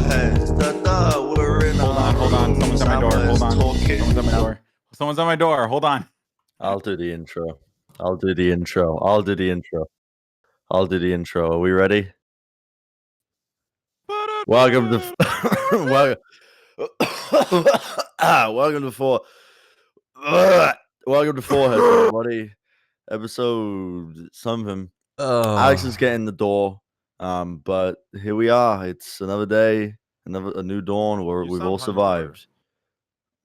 Hold on. Someone's at my door. Hold on. Someone's at my door. Hold on. I'll do the intro. Are we ready? Welcome to welcome to Forehead, everybody. Episode something. Alex is getting the door, but here we are. It's another day, a new dawn where we've all survived.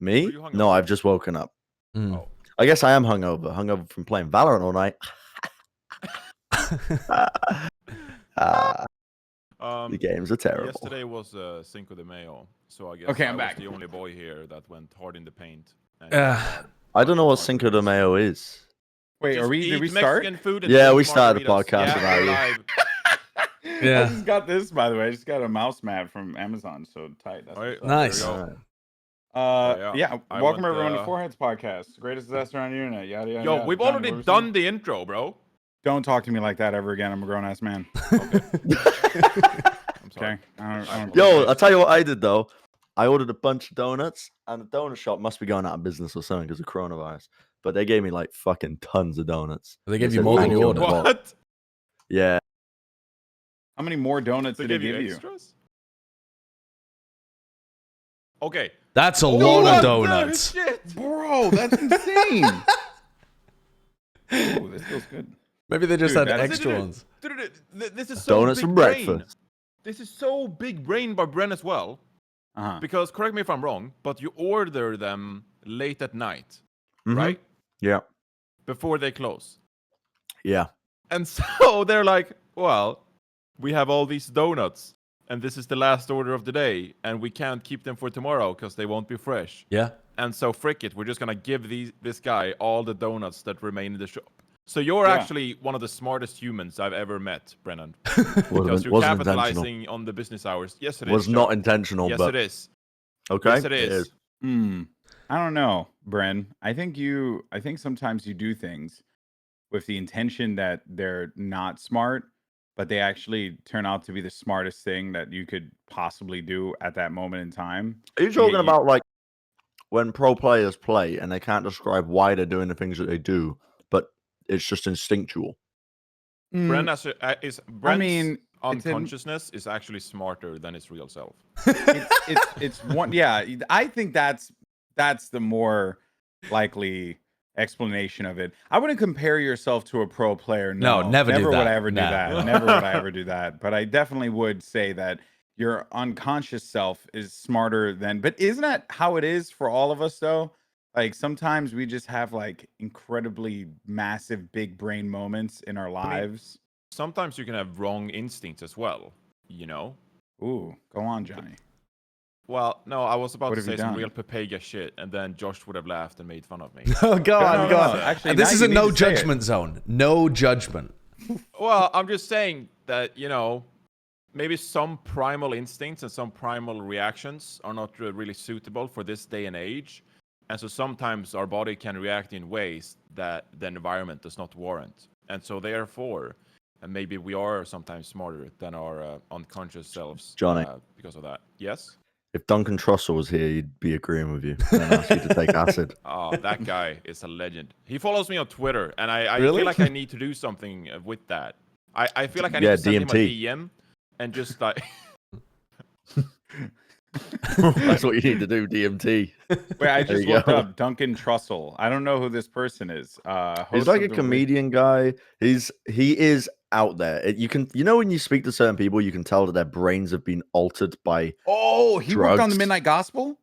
Me? No, I've just woken up. Oh. I guess I am hungover from playing Valorant all night. The games are terrible. Yesterday was Cinco de Mayo, so I guess I'm back. was the only boy here that went hard in the paint. I don't know what Cinco de Mayo is. Wait, did we start? Food and Yeah, drink we started the margaritas. podcast Yeah, without you. I just got this, by the way. I just got a mouse mat from Amazon, so tight. That's what's up. There Nice. you go. I welcome went, everyone to Foreheads Podcast, greatest disaster on the internet. Yada yada. Yo, yada. we've Johnny, already what was done it? the intro, bro. Don't talk to me like that ever again. I'm a grown ass man. Okay. I'm sorry. Okay. I don't Yo, I'll tell you what I did though. I ordered a bunch of donuts, and the donut shop must be going out of business or something because of coronavirus. But they gave me like fucking tons of donuts. They gave They you said more than thank you on the ordered. box. What? Yeah. How many more donuts They did they give you give you? extras? Okay. That's a lot What of the donuts. shit? Bro, that's insane. Oh, this feels good. Maybe they just Dude, had that's- extra ones. This is so Donuts big for brain. breakfast. This is so big brain by Bren as well. Uh-huh. Because correct me if I'm wrong, but you order them late at night, Mhm. right? Yeah. Before they close. Yeah. And so they're like, well, we have all these donuts, and this is the last order of the day, and we can't keep them for tomorrow because they won't be fresh. Yeah. And so frick it, we're just gonna give this guy all the donuts that remain in the shop. So you're Yeah. actually one of the smartest humans I've ever met, Brennan. Because Wasn't you're intentional. capitalizing on the business hours. Yes, it is. Was Sean. not intentional, Yes, but it is. okay. Yes, it is. I don't know, Bren. I think sometimes you do things with the intention that they're not smart, but they actually turn out to be the smartest thing that you could possibly do at that moment in time. Are you talking about like when pro players play and they can't describe why they're doing the things that they do, but it's just instinctual? Bren's it's unconsciousness is actually smarter than his real self. it's one. Yeah, I think that's the more likely explanation of it. I wouldn't compare yourself to a pro player. No, never do would that. I ever do Nah. that. Never would I ever do that. But I definitely would say that your unconscious self is smarter than. But isn't that how it is for all of us though? Like sometimes we just have like incredibly massive big brain moments in our lives. Sometimes you can have wrong instincts as well, you know? Ooh, go on, Johnny. Well, no, I was about What to have you say some done? real Pepega shit, and then Josh would have laughed and made fun of me. Oh, go on, go on. Actually, This now is you a need no to say it. judgment zone. No judgment. Well, I'm just saying that, you know, maybe some primal instincts and some primal reactions are not really suitable for this day and age. And so sometimes our body can react in ways that the environment does not warrant. And so therefore, and maybe we are sometimes smarter than our unconscious selves. Johnny. Because of that. Yes? If Duncan Trussell was here, he'd be agreeing with you and ask you to take acid. Oh, that guy is a legend. He follows me on Twitter, and I Really? feel like I need to do something with that. I feel like I need Yeah, to send him a DMT. DM and just like... That's what you need to do, DMT. Wait, I There just you looked go. up Duncan Trussell. I don't know who this person is. He's Host like of a the comedian guy. He is out there. You know when you speak to certain people, you can tell that their brains have been altered by. Oh, he worked on the drugs. Midnight Gospel.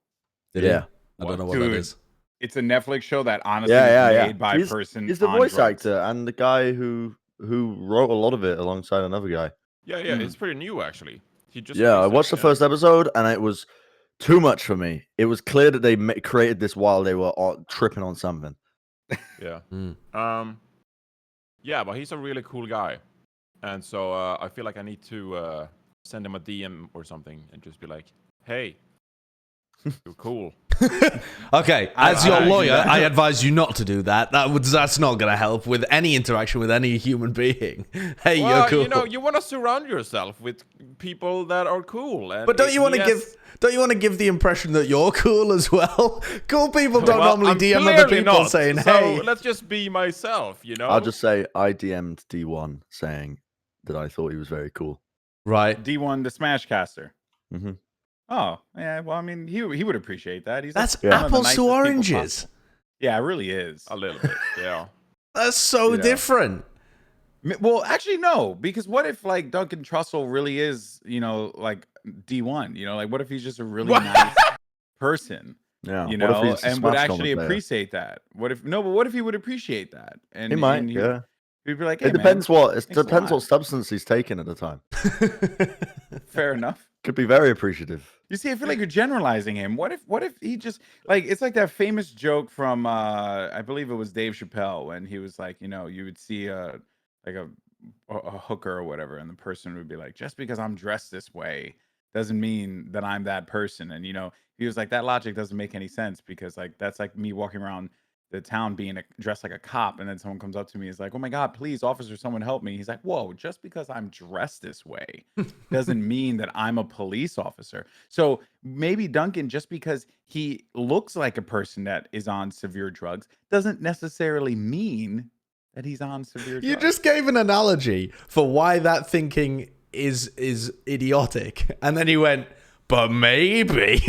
Did Yeah. he? I don't know what Dude, that is. It's a Netflix show that honestly Yeah, is yeah. made by a He's person. the on voice drugs. actor and the guy who wrote a lot of it alongside another guy. Yeah, it's pretty new, actually. He just Yeah, I released it, watched the first episode and it was too much for me. It was clear that they created this while they were tripping on something. Yeah. Mm. Yeah, but he's a really cool guy. And so I feel like I need to send him a DM or something and just be like, hey, you're cool. Okay, as your I lawyer, actually- I advise you not to do that. That's not going to help with any interaction with any human being. Hey, Well, you're cool. you know, you want to surround yourself with people that are cool. And But don't you want to yes, give the impression that you're cool as well? Cool people don't well, normally I'm DM other clearly people not, saying, so "Hey." let's just be myself, you know? I'll just say I DM'd D1 saying that I thought he was very cool. Right. D1 the Smashcaster. hmm Oh, yeah. Well, I mean, he would appreciate that. He's That's one of the apples nicest to people oranges. possible. Yeah, it really is. A little bit, yeah. That's so Yeah. different. Well, actually, no, because what if like Duncan Trussell really is, like D1? Like what if he's just a really nice person? Yeah. You What if know, he's a and would Smash actually commentator? appreciate that. But what if he would appreciate that? And He might. and Yeah. he'd be like, hey, It depends man, what thanks a depends lot. what substance he's taking at the time. Fair enough. Could be very appreciative. You see, I feel like you're generalizing him. What if he just like it's like that famous joke from I believe it was Dave Chappelle when he was like, you would see a hooker or whatever, and the person would be like, just because I'm dressed this way doesn't mean that I'm that person. And he was like, that logic doesn't make any sense because like that's like me walking around the town being dressed like a cop, and then someone comes up to me and is like, oh my god, please officer, someone help me. He's like, whoa, just because I'm dressed this way doesn't mean that I'm a police officer. So maybe Duncan, just because he looks like a person that is on severe drugs doesn't necessarily mean that he's on severe drugs. You just gave an analogy for why that thinking is idiotic, and then you went, but maybe.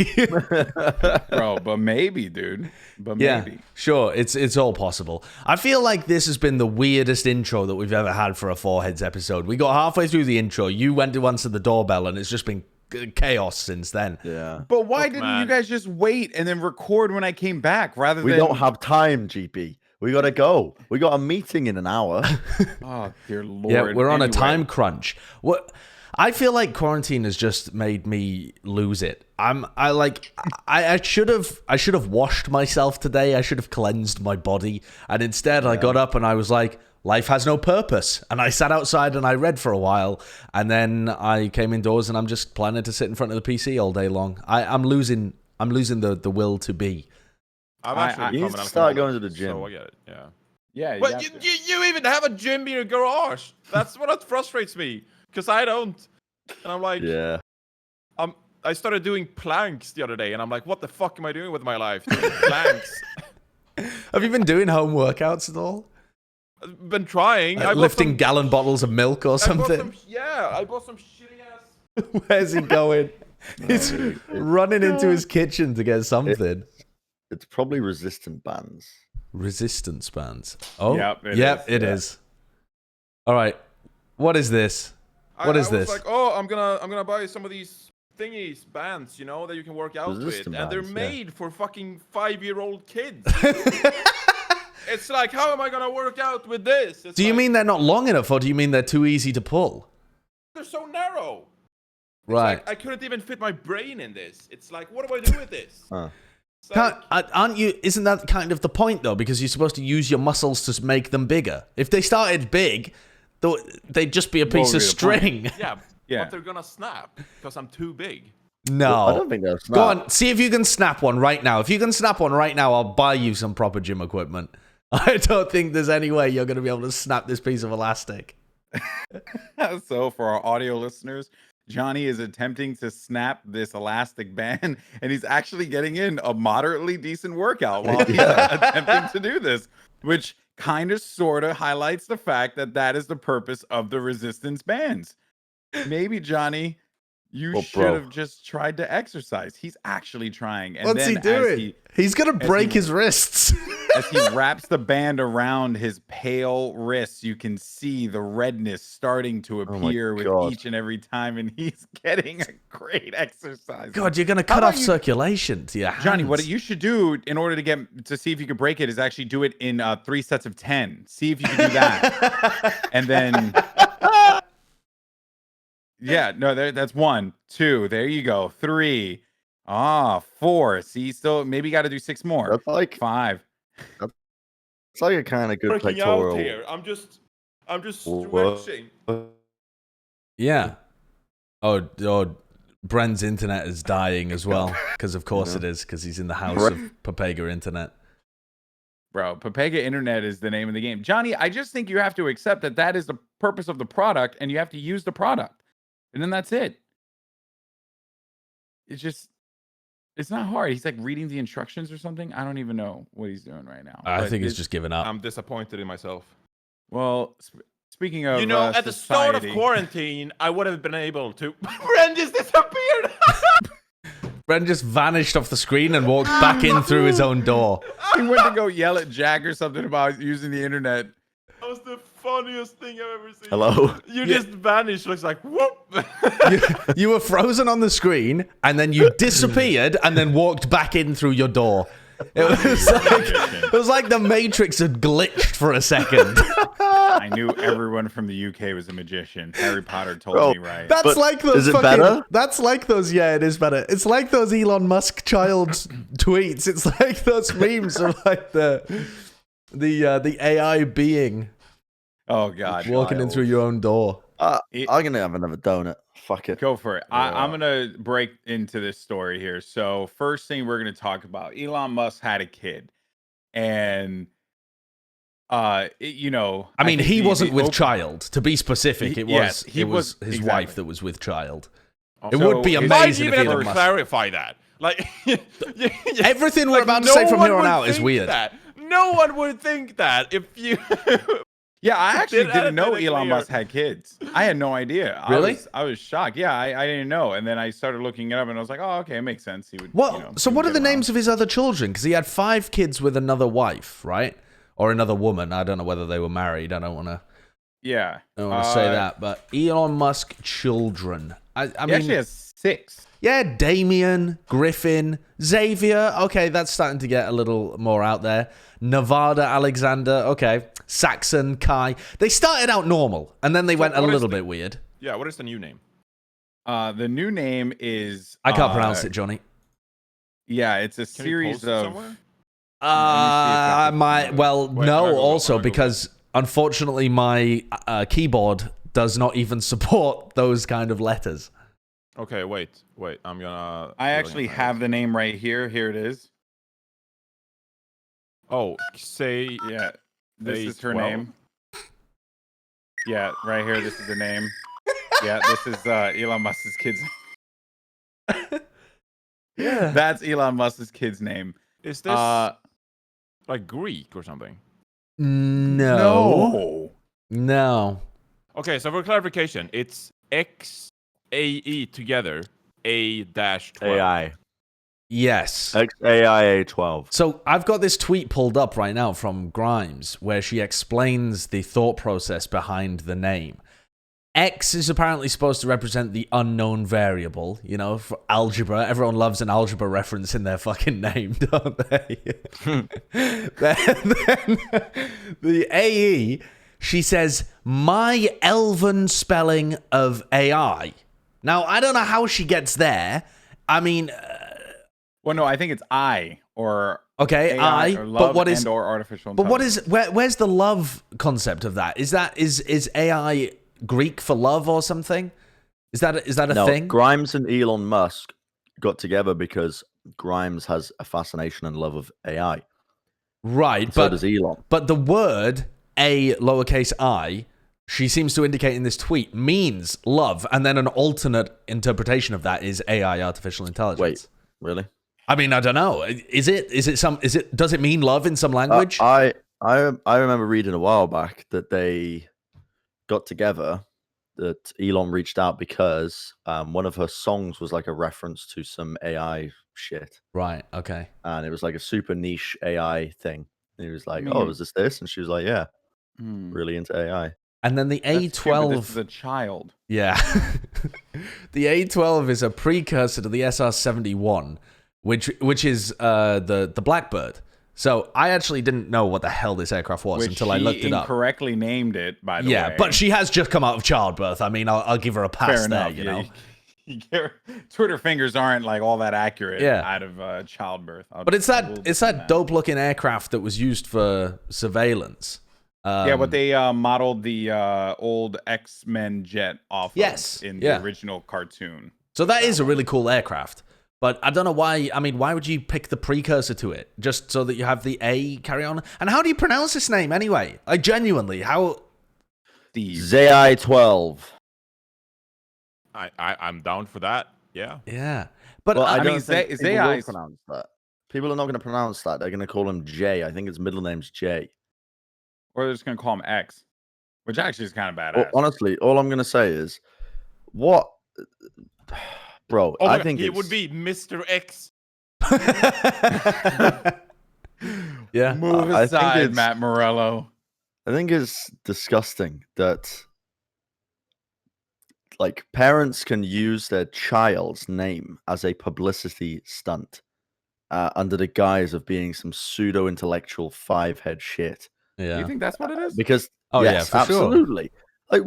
Bro, but maybe, dude. But Yeah, maybe. sure. It's all possible. I feel like this has been the weirdest intro that we've ever had for a Foreheads episode. We got halfway through the intro. You went to answer the doorbell, and it's just been chaos since then. Yeah. But why Look, didn't man. you guys just wait and then record when I came back rather We than don't have time, GP. We gotta go. We got a meeting in an hour. Oh, dear Lord. Yeah, we're on a Anyway. time crunch. What I feel like quarantine has just made me lose it. I should have washed myself today. I should have cleansed my body, and instead I got up and I was like, life has no purpose. And I sat outside and I read for a while, and then I came indoors and I'm just planning to sit in front of the PC all day long. I'm losing the will to be. I'm I- actually I- You need become to an start alcoholic, going to the gym. So I get it, yeah. Yeah, But have you, to. you even have a gym in your garage. That's what frustrates me, because I don't. And I'm like, Yeah. I started doing planks the other day, and I'm like, what the fuck am I doing with my life? Doing planks. Have you been doing home workouts at all? I've been trying. Like I bought lifting some- gallon bottles of milk or I bought something? I bought some shitty ass. Where's he going? He's running into his kitchen to get something. It's probably resistant bands. Resistance bands. Oh, Yep, it yep, is, it yeah. is. What is What is this? What is I this? was like, oh, I'm gonna buy some of these thingies, bands, that you can work out Resistant with, and they're bands, yeah. made for fucking 5-year-old kids. It's like, how am I gonna work out with this? It's Do you like, mean they're not long enough, or do you mean they're too easy to pull? they're so narrow? It's Right. like, I couldn't even fit my brain in this. It's like, what do I do with this? Huh. It's like, Aren't you? Isn't that kind of the point though? Because you're supposed to use your muscles to make them bigger. If they started big, they'd just be a piece would of be the point? string. yeah, Yeah. but they're gonna snap because I'm too big. No. I don't think that's Go on, see if you can snap one right now. If you can snap one right now, I'll buy you some proper gym equipment. I don't think there's any way you're going to be able to snap this piece of elastic. So for our audio listeners, Johnny is attempting to snap this elastic band, and he's actually getting in a moderately decent workout while he's attempting to do this, which kind of sort of highlights the fact that is the purpose of the resistance bands. Maybe, Johnny, you Well, should bro. have just tried to exercise. He's actually trying. And What's he then as doing? He's going to break his wrists. as he wraps the band around his pale wrists, you can see the redness starting to my appear with God. each and every time, and he's getting a great exercise. God, you're going to How cut about off you- circulation to your hands. Johnny, what you should do in order to see if you could break it is actually do it in 3 sets of 10. See if you can do that. And then yeah, no, that's 1, 2, there you go. 3. 4. See, still maybe got to do 6 more. That's like 5. it's like a kind of good Working pectoral. out here. I'm just Whoa. stretching. Yeah. Oh, Bren's internet is dying as well, because of course it is, because he's in the house of Papega Internet. Bro, Papega Internet is the name of the game. Johnny, I just think you have to accept that that is the purpose of the product, and you have to use the product. And then that's it. It's not hard. He's like reading the instructions or something. I don't even know what he's doing right now. I think he's just given up. I'm disappointed in myself. Well, speaking of, at the start of quarantine, I would have been able to. Bren just disappeared. Bren just vanished off the screen and walked back in through his own door. He went to go yell at Jack or something about using the internet. That was the funniest thing I've ever seen. Hello? You just vanished. Looks like whoop. You were frozen on the screen, and then you disappeared, and then walked back in through your door. It was like the Matrix had glitched for a second. I knew everyone from the UK was a magician. Harry Potter told me right. That's like those. Is it better? That's like those. Yeah, it is better. It's like those Elon Musk child tweets. It's like those memes of like the AI being. Oh God! Walking in through your own door. I'm gonna have another donut. Fuck it. Go for it. I'm gonna break into this story here. So first thing we're gonna talk about: Elon Musk had a kid, and I mean, he wasn't with child. To be specific, it was his exactly. wife that was with child. It So would be his- amazing if Why do you even Elon have to Musk. clarify that? Like Everything we're about to say from here on out is weird. No one would think that if you. Yeah, I actually Did didn't know anything Elon clear. Musk had kids. I had no idea. Really? I was shocked. Yeah, I didn't know. And then I started looking it up, and I was like, oh, okay, it makes sense. He would. What? So what are the names of his other children? Because he had 5 kids with another wife, right? Or another woman. I don't know whether they were married. I don't want to. Yeah. I don't want to say that. But Elon Musk children. I He mean, actually has 6. yeah, Damien, Griffin, Xavier. Okay, that's starting to get a little more out there. Nevada, Alexander. Okay, Saxon, Kai. They started out normal, and then they went a little bit weird. Yeah, what is the new name? The new name is. I can't pronounce it, Johnny. Yeah, it's a Can you series post it of. somewhere? No, also because unfortunately my keyboard does not even support those kind of letters. Okay, wait. I'm gonna. I actually have the name right here. Here it is. Oh, say Yeah, this is her A-12? name. Yeah, right here. This is the name. Yeah, this is Elon Musk's kid's. Yeah. That's Elon Musk's kid's name. Is this like Greek or something? No. Okay, so for clarification, it's XAE together A-12. AI. Yes. XAI A12. So I've got this tweet pulled up right now from Grimes where she explains the thought process behind the name. X is apparently supposed to represent the unknown variable, for algebra. Everyone loves an algebra reference in their fucking name, don't they? then the AE, she says, my elven spelling of AI. Now, I don't know how she gets there. I mean... Well, no, I think it's I or okay, AI, I. or love But what is? and or artificial But intelligence. what is? Where's the love concept of that? Is AI Greek for love or something? Is that a thing? Grimes and Elon Musk got together because Grimes has a fascination and love of AI. Right, So does Elon. But the word a lowercase I, she seems to indicate in this tweet, means love, and then an alternate interpretation of that is AI, artificial intelligence. Wait, really? I mean, I don't know. Is it? Does it mean love in some language? I remember reading a while back that they got together. That Elon reached out because one of her songs was like a reference to some AI shit, Right. Okay. and it was like a super niche AI thing. And he was like, mean- "Oh, is this?" And she was like, "Yeah, Hmm. really into AI." And then the That's cute, but A12. This is a child. Yeah. The A12 is a precursor to the SR-71, which is the Blackbird. So I actually didn't know what the hell this aircraft was Which until I looked it up. incorrectly named it, by the way. Yeah, but she has just come out of childbirth. I mean, I'll give her a pass Fair there, enough. you yeah, know. Twitter fingers aren't like all that accurate Yeah. out of childbirth. But it's that dope-looking aircraft that was used for surveillance. Yeah, what they modeled the old X-Men jet off Yes, of in yeah. the original cartoon. So that is a really cool aircraft. But I don't know why. I mean, why would you pick the precursor to it just so that you have the A carry on? And how do you pronounce this name anyway? Like genuinely, how? A-12. I'm down for that. Yeah. Yeah, but Well, I I mean, don't think people will Zai's- pronounce that. People are not going to pronounce that. They're going to call him Jay. I think his middle name's Jay. Or they're just gonna call him X, which actually is kind of badass. Well, honestly, all I'm going to say is, what, bro? Oh my I God, think he it's, would be Mr. X. yeah. Move I think aside, it's- Matt Morello. I think it's disgusting that like parents can use their child's name as a publicity stunt under the guise of being some pseudo intellectual five-head shit. Do Yeah. you think that's what it is? Because Oh, yeah, yes, for sure. absolutely. Like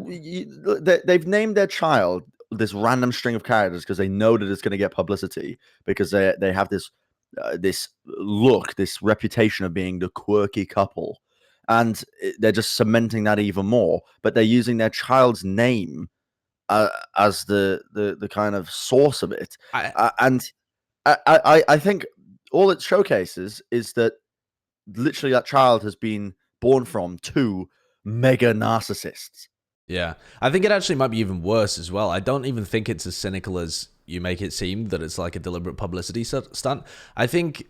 they've named their child this random string of characters because they know that it's going to get publicity because they have this this look, this reputation of being the quirky couple, and they're just cementing that even more. But they're using their child's name as the kind of source of it, and I think all it showcases is that literally that child has been born from two mega narcissists. Yeah, I think it actually might be even worse as well. I don't even think it's as cynical as you make it seem, that it's like a deliberate publicity stunt. I think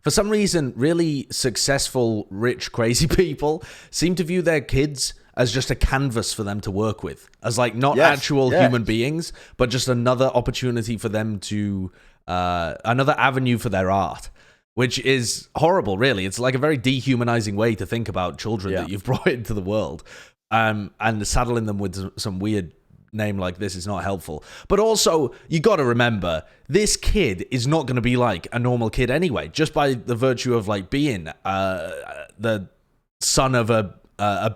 for some reason, really successful, rich, crazy people seem to view their kids as just a canvas for them to work with, as like not actual human beings, but just another opportunity for them to, another avenue for their art. Which is horrible, really. It's like a very dehumanizing way to think about children that you've brought into the world. And saddling them with some weird name like this is not helpful. But also, you got to remember, this kid is not going to be like a normal kid anyway, just by the virtue of like being the son of a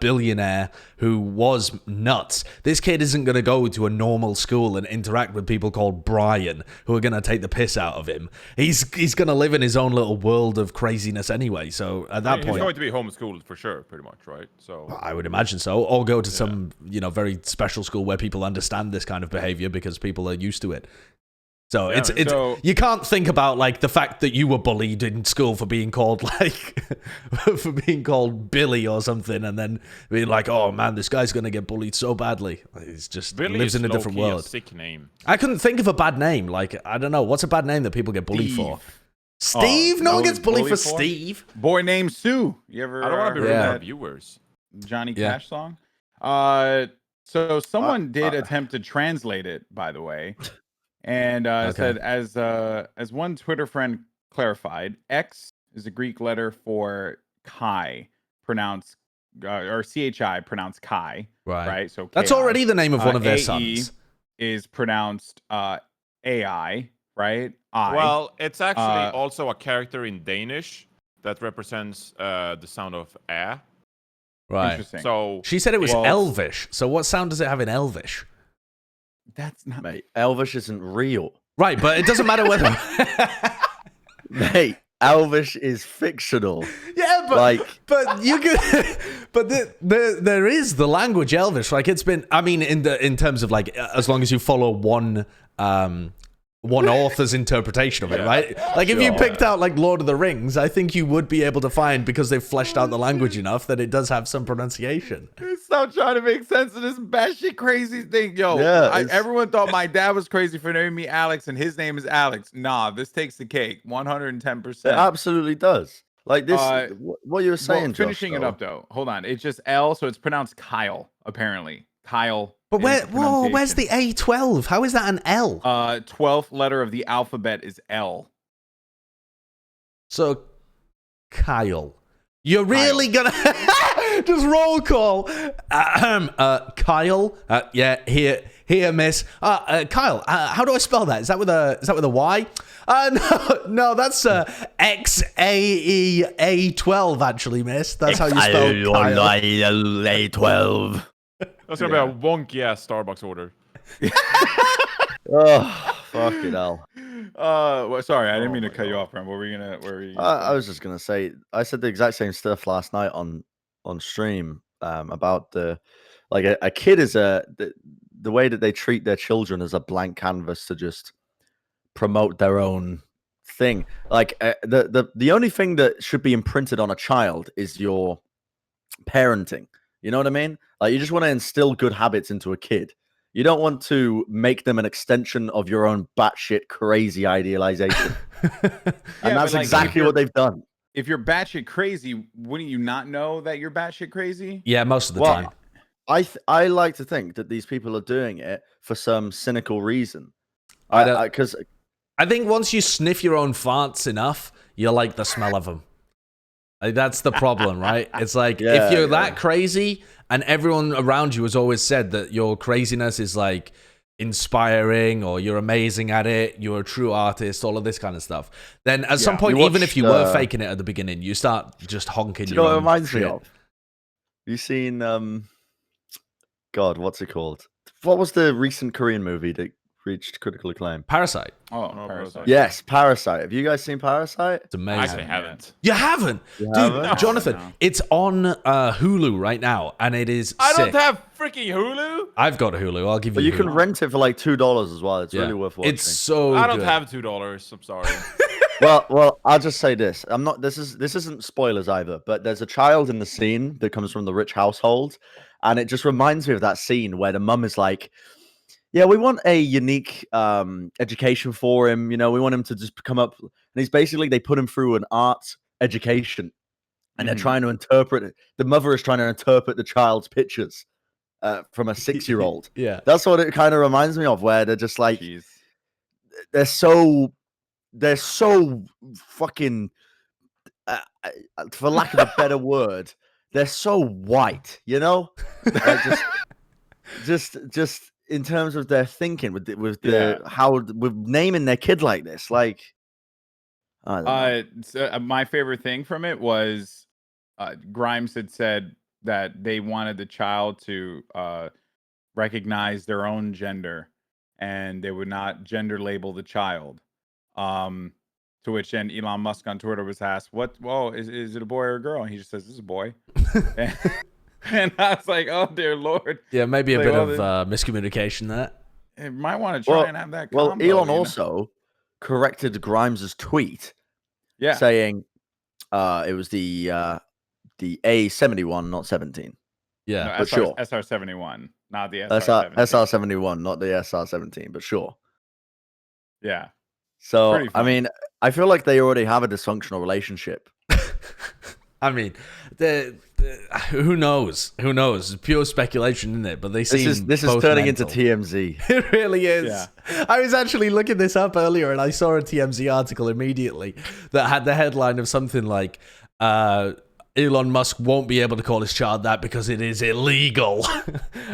billionaire who was nuts. This kid isn't going to go to a normal school and interact with people called Brian who are going to take the piss out of him. He's going to live in his own little world of craziness anyway. So at that point, he's going to be homeschooled for sure, pretty much, right? So I would imagine so, or go to some very special school where people understand this kind of behavior because people are used to it. So so you can't think about like the fact that you were bullied in school for being called like for being called Billy or something, and then being like, oh man, this guy's gonna get bullied so badly. He's just Billy lives is in a different low-key world. A sick name. I couldn't think of a bad name. Like I don't know, what's a bad name that people get bullied for? Steve? No one gets bullied for Steve. Boy named Sue. You ever? I don't want to be rude to our viewers. Johnny Cash song. So someone did attempt to translate it, by the way, and said as one Twitter friend clarified, X is a Greek letter for Chi, pronounced or CHI, pronounced Chi. Right. So that's KI. already the name of one of their AE sons. Is pronounced AI. Right. Well, it's actually also a character in Danish that represents the sound of a. Right. Interesting. So she said it was Elvish. So what sound does it have in Elvish? That's not, mate. Elvish isn't real, right? But it doesn't matter whether, mate. Elvish is fictional. Yeah, but you could, but there is the language Elvish. Like it's been, I mean, in terms of like, as long as you follow one author's interpretation of it, right? Like if you picked out like Lord of the Rings, I think you would be able to find, because they've fleshed out the language enough, that it does have some pronunciation. Stop trying to make sense of this batshit crazy thing, yo. Everyone thought my dad was crazy for naming me Alex, and his name is Alex. Nah, this takes the cake, 110%. It absolutely does. Like this, what you were saying. Well, finishing it up though. Hold on, it's just L, so it's pronounced Kyle. Apparently, Kyle. But where's the A-12? How is that an L? 12th letter of the alphabet is L. So, Kyle. You're really gonna just roll call. Kyle. Yeah, here, miss. Kyle. How do I spell that? Is that with a Y? No, that's XAEA12 actually, miss. That's how you spell Kyle. A12. That's gonna be a wonky ass Starbucks order. Oh, fucking hell. Sorry, I didn't mean to cut you off, Bren. What were you gonna? I was just gonna say, I said the exact same stuff last night on stream about the, like a kid is the way that they treat their children as a blank canvas to just promote their own thing. Like the only thing that should be imprinted on a child is your parenting. You know what I mean? Like you just want to instill good habits into a kid. You don't want to make them an extension of your own batshit crazy idealization. And that's exactly what they've done. If you're batshit crazy, wouldn't you not know that you're batshit crazy? Yeah, most of the time. I like to think that these people are doing it for some cynical reason. Because I think once you sniff your own farts enough, you like the smell of them. Like, that's the problem, right? It's like, if you're that crazy and everyone around you has always said that your craziness is like inspiring or you're amazing at it, you're a true artist, all of this kind of stuff, then at some point, even if you were faking it at the beginning, you start just honking your own. You know what it reminds me of? You seen, God, what's it called? What was the recent Korean movie that reached critical acclaim? Parasite. Oh, Parasite. Yes, Parasite. Have you guys seen Parasite? It's amazing. I actually haven't. You haven't? Dude, haven't? Jonathan, No. it's on Hulu right now, and it is I sick. don't have freaking Hulu. I've got a Hulu. I'll give you But you Hulu. can rent it for like $2 as well. It's really worth watching. It's so I don't good. have $2. I'm sorry. Well, I'll just say this. This isn't spoilers either, but there's a child in the scene that comes from the rich household, and it just reminds me of that scene where the mum is like, yeah, we want a unique education for him. You know, we want him to just come up. And he's basically, they put him through an art education and they're trying to interpret it. The mother is trying to interpret the child's pictures from a 6-year-old. Yeah. That's what it kind of reminds me of, where they're just like, Jeez. they're so fucking, for lack of a better word, they're so white, you know? Like just in terms of their thinking with naming their kid like this, like I don't know. My favorite thing from it was Grimes had said that they wanted the child to recognize their own gender, and they would not gender label the child. To which then Elon Musk on Twitter was asked, is it a boy or a girl? And he just says, "This is a boy." And I was like, "Oh dear Lord!" Yeah, maybe a bit of miscommunication there. It might want to try and have that. Well, combo, Elon also corrected Grimes's tweet, saying it was the A71, not 17. Yeah, no, but sure, SR71, not the SR17. SR71, not the SR17, but sure. Yeah. So I mean, I feel like they already have a dysfunctional relationship. I mean, who knows? Who knows? It's pure speculation, isn't it? But they seem this is turning into TMZ. It really is. Yeah. I was actually looking this up earlier, and I saw a TMZ article immediately that had the headline of something like, Elon Musk won't be able to call his child that because it is illegal.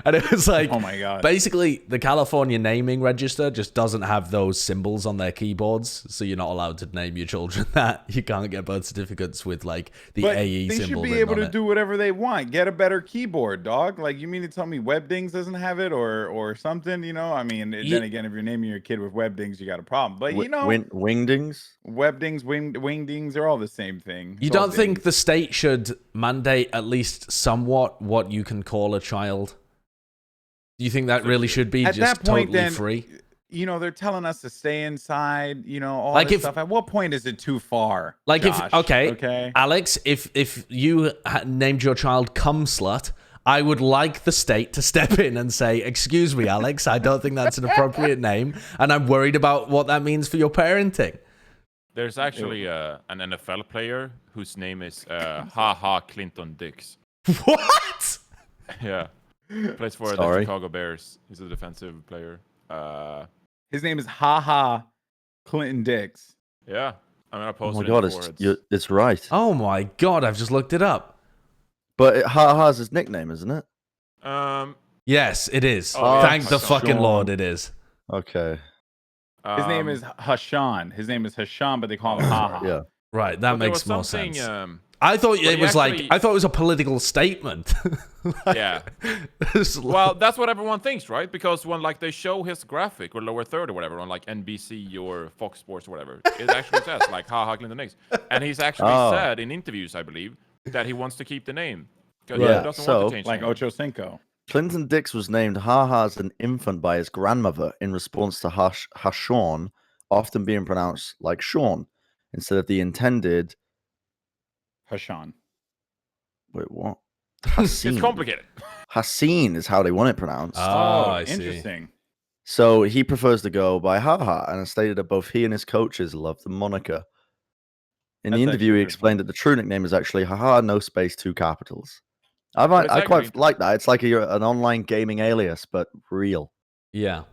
And it was like, oh my God. Basically, the California naming register just doesn't have those symbols on their keyboards, so you're not allowed to name your children that. You can't get birth certificates with like the AE symbol. They should be able to do whatever they want. Get a better keyboard, dog. Like, you mean to tell me Webdings doesn't have it or something? You know, I mean, then again, if you're naming your kid with Webdings, you got a problem. But you know, Wingdings, Webdings, Wingdings are all the same thing. You don't think the state should mandate at least somewhat what you can call a child? Do you think that really should be at just that point, totally then, free? You know, they're telling us to stay inside, you know, all like this stuff. At what point is it too far? Like, Josh? okay, Alex, if you named your child Cum Slut, I would like the state to step in and say, "Excuse me, Alex, I don't think that's an appropriate name, and I'm worried about what that means for your parenting." There's actually an NFL player whose name is Ha Clinton Dix. What? Yeah. Plays for the Chicago Bears. He's a defensive player. His name is Ha Clinton Dix. Yeah. I'm gonna post oh my it. God, it's right. Oh my God, I've just looked it up. But Ha is his nickname, isn't it? Yes, it is. Oh, Thank the Sean. fucking Lord, it is. Okay. His name is Hashan. His name is Hashan, but they call him Ha. Yeah. Right, that makes more sense. I thought it was I thought it was a political statement. Yeah. Well, that's what everyone thinks, right? Because when like they show his graphic or lower third or whatever on like NBC or Fox Sports or whatever, it actually says like Ha Clinton Dix, and he's actually said in interviews, I believe, that he wants to keep the name because he doesn't want to change. Like the name. Ocho Cinco. Clinton Dix was named Haha as an infant by his grandmother in response to Hashawn often being pronounced like Sean instead of the intended. Hashan. Wait, what? It's Haseen. complicated. Haseen is how they want it pronounced. Oh, I see. Interesting. So he prefers to go by Haha and has stated that both he and his coaches love the moniker. In the That's interview, actually he pretty explained funny. that the true nickname is actually Haha, no space, 2 capitals. I actually quite like that. It's like an online gaming alias, but real. Yeah.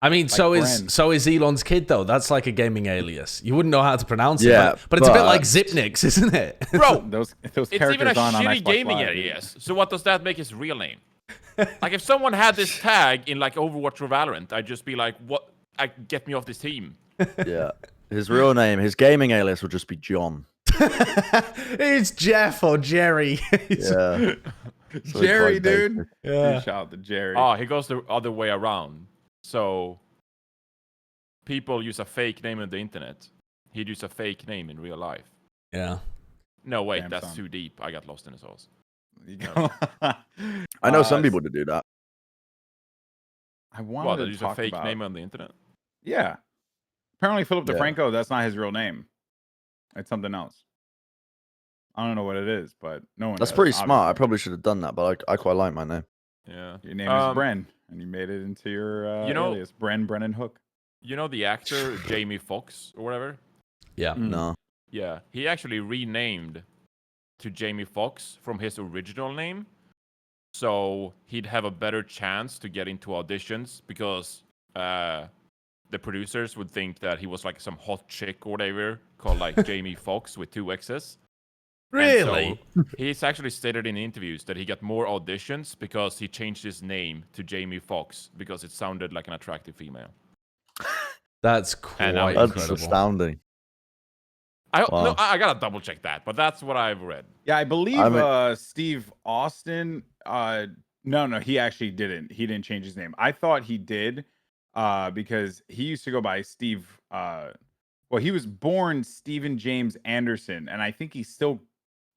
I mean, Like so Bren. is Elon's kid though. That's like a gaming alias. You wouldn't know how to pronounce it, Yeah, but it's a bit but- like Zipnix, isn't it? Bro, Those it's even a characters on shitty Xbox gaming Live. alias. So what does that make his real name? Like if someone had this tag in like Overwatch or Valorant, I'd just be like, "What? Get me off this team." Yeah. His real name, his gaming alias would just be John. It's Jeff or Jerry. Yeah. So Jerry, it's quite dude. basic. Yeah. Shout out to Jerry. Oh, he goes the other way around. So people use a fake name on the internet. He'd use a fake name in real life. Yeah. No, wait, Damn, that's son. too deep. I got lost in the sauce. You go. I know some people to do that. I What? wanted They to use a talk fake about. name on the internet? Yeah. Apparently, Philip Yeah. DeFranco. That's not his real name. It's something else. I don't know what it is, but no one. That's does, pretty smart. I obviously. probably should have done that, but I quite like my name. Yeah. Your name is Bren, and you made it into your you know- alias, Brennan Hook. You know the actor Jamie Foxx or whatever? Yeah. No. Yeah, he actually renamed to Jamie Foxx from his original name, so he'd have a better chance to get into auditions because the producers would think that he was like some hot chick or whatever called like Jamie Foxx with 2 X's. And so Really? he's actually stated in interviews that he got more auditions because he changed his name to Jamie Foxx because it sounded like an attractive female. That's quite And now he's That's incredible. astounding. No, Wow. I gotta double check that, but that's what I've read. Yeah, I believe I mean- Steve Austin. No, he actually didn't. He didn't change his name. I thought he did, because he used to go by Steve. Well, he was born Stephen James Anderson, and I think he still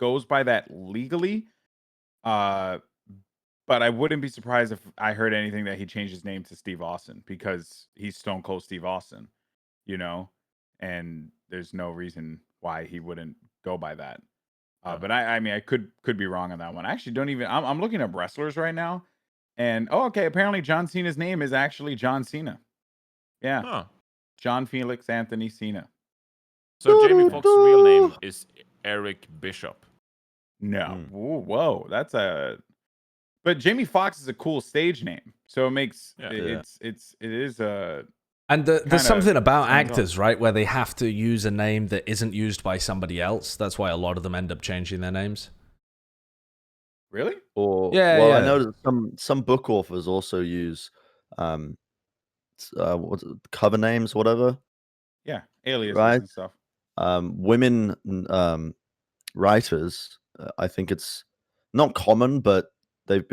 goes by that legally. But I wouldn't be surprised if I heard anything that he changed his name to Steve Austin because he's Stone Cold Steve Austin, and there's no reason why he wouldn't go by that. But I mean, I could be wrong on that one. I actually don't even. I'm looking up wrestlers right now, and okay, apparently John Cena's name is actually John Cena. Yeah, Huh. John Felix Anthony Cena. So Jamie Foxx's real name is Eric Bishop. No, whoa, that's a. But Jamie Foxx is a cool stage name, so it makes Yeah. it is a. And there's Kinda something about stands out. actors, right, where they have to use a name that isn't used by somebody else. That's why a lot of them end up changing their names. Really? Or Yeah, well, I yeah. know that some book authors also use what's it, cover names, whatever. Yeah, aliases Right. and stuff. Women writers, I think it's not common, but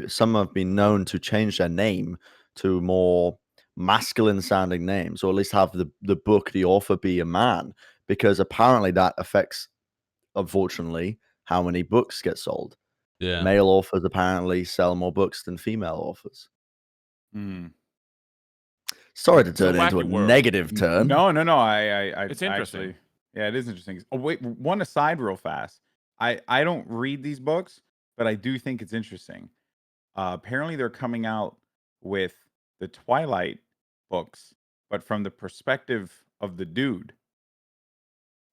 some have been known to change their name to more masculine sounding names, or at least have the author be a man, because apparently that affects, unfortunately, how many books get sold. Yeah. Male authors apparently sell more books than female authors. Hmm. Sorry to It's a turn it into a wacky world. negative turn. No. I It's interesting. Actually, yeah, it is interesting. Oh wait, one aside real fast. I don't read these books, but I do think it's interesting. Apparently, they're coming out with the Twilight books, but from the perspective of the dude.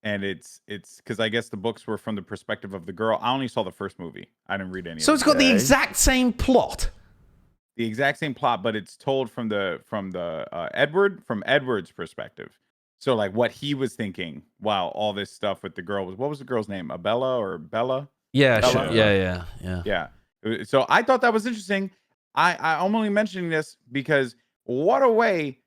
And it's because I guess the books were from the perspective of the girl. I only saw the first movie. I didn't read any. So of it's them. got the Okay. exact same plot. The exact same plot, but it's told from Edward's perspective. So like what he was thinking while all this stuff with the girl was. What was the girl's name? Abella or Bella? Yeah, Bella. sure. Yeah. Yeah. So I thought that was interesting. I'm only mentioning this because what a way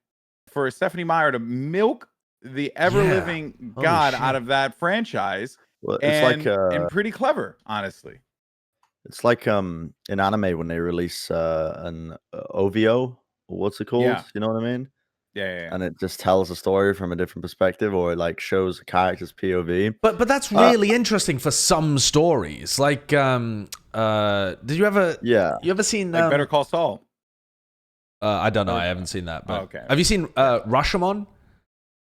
for Stephanie Meyer to milk the ever-living Holy god shit. out of that franchise, Well, it's and pretty clever, honestly. it's like in anime when they release an OVO, or what's it called? Yeah. You know what I mean? and it just tells a story from a different perspective, or it like shows a character's POV. But that's really interesting for some stories. Like, did you ever? Yeah. You ever seen like Better Call Saul? I don't know. I haven't seen that. But okay. Have you seen Rashomon?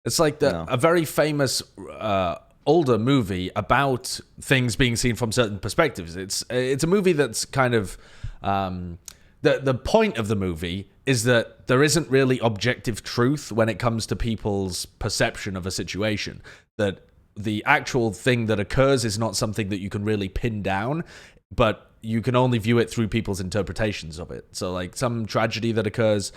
It's like a very famous older movie about things being seen from certain perspectives. It's a movie that's kind of the point of the movie is that there isn't really objective truth when it comes to people's perception of a situation. That the actual thing that occurs is not something that you can really pin down, but you can only view it through people's interpretations of it. So like some tragedy that occurs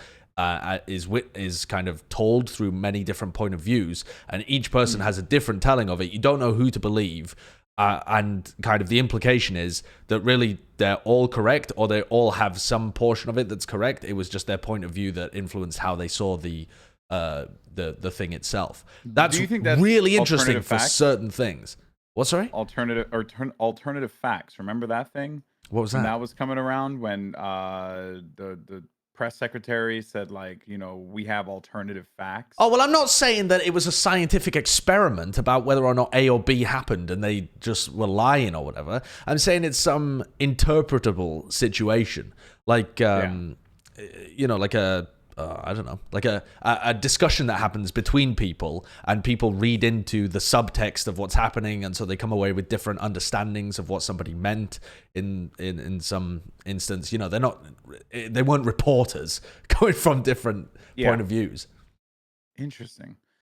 is kind of told through many different point of views, and each person has a different telling of it. You don't know who to believe, and kind of the implication is that really they're all correct, or they all have some portion of it that's correct. It was just their point of view that influenced how they saw the thing itself. That's, Do you think that's really interesting alternative for facts? certain things. What, sorry? Alternative facts. Remember that thing? What was When that? that was coming around, when the press secretary said, like, we have alternative facts. Oh, well, I'm not saying that it was a scientific experiment about whether or not A or B happened and they just were lying or whatever. I'm saying it's some interpretable situation. Like, like I don't know, like a discussion that happens between people, and people read into the subtext of what's happening, and so they come away with different understandings of what somebody meant in some instance. They weren't reporters going from different point of views. Interesting.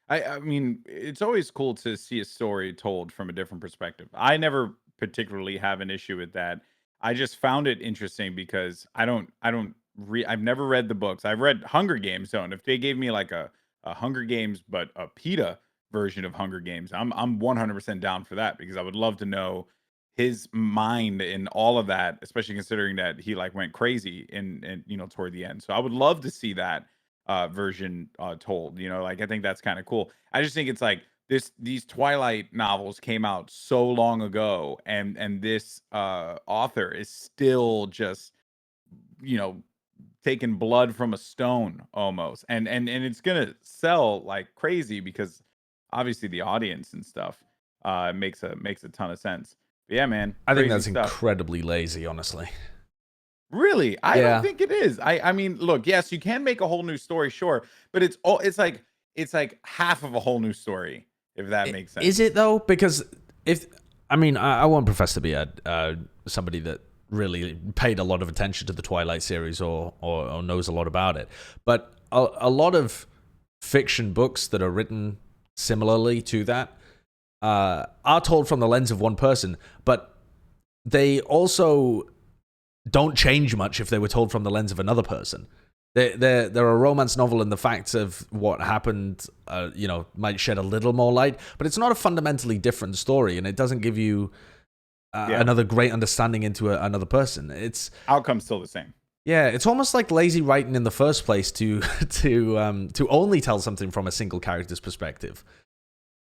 I mean, it's always cool to see a story told from a different perspective. I never particularly have an issue with that. I just found it interesting because I've never read the books. I've read Hunger Games, though, and if they gave me like a Hunger Games but a PETA version of Hunger Games, I'm 100% down for that, because I would love to know his mind in all of that, especially considering that he like went crazy in toward the end. So I would love to see that version told. Like, I think that's kind of cool. I just think it's like these Twilight novels came out so long ago, and this author is still just taking blood from a stone almost, and it's gonna sell like crazy, because obviously the audience and stuff makes a ton of sense. But yeah, man, I think crazy that's stuff. incredibly lazy, honestly. Really, I Yeah. don't think it is. I mean, look, yes, you can make a whole new story, sure, but it's like half of a whole new story, if that makes sense. Is it though? Because I won't profess to be somebody that really paid a lot of attention to the Twilight series or knows a lot about it, but a lot of fiction books that are written similarly to that are told from the lens of one person, but they also don't change much if they were told from the lens of another person. They're a romance novel, and the facts of what happened, might shed a little more light, but it's not a fundamentally different story, and it doesn't give you another great understanding into another person. It's Outcome's still the same. Yeah, it's almost like lazy writing in the first place to only tell something from a single character's perspective.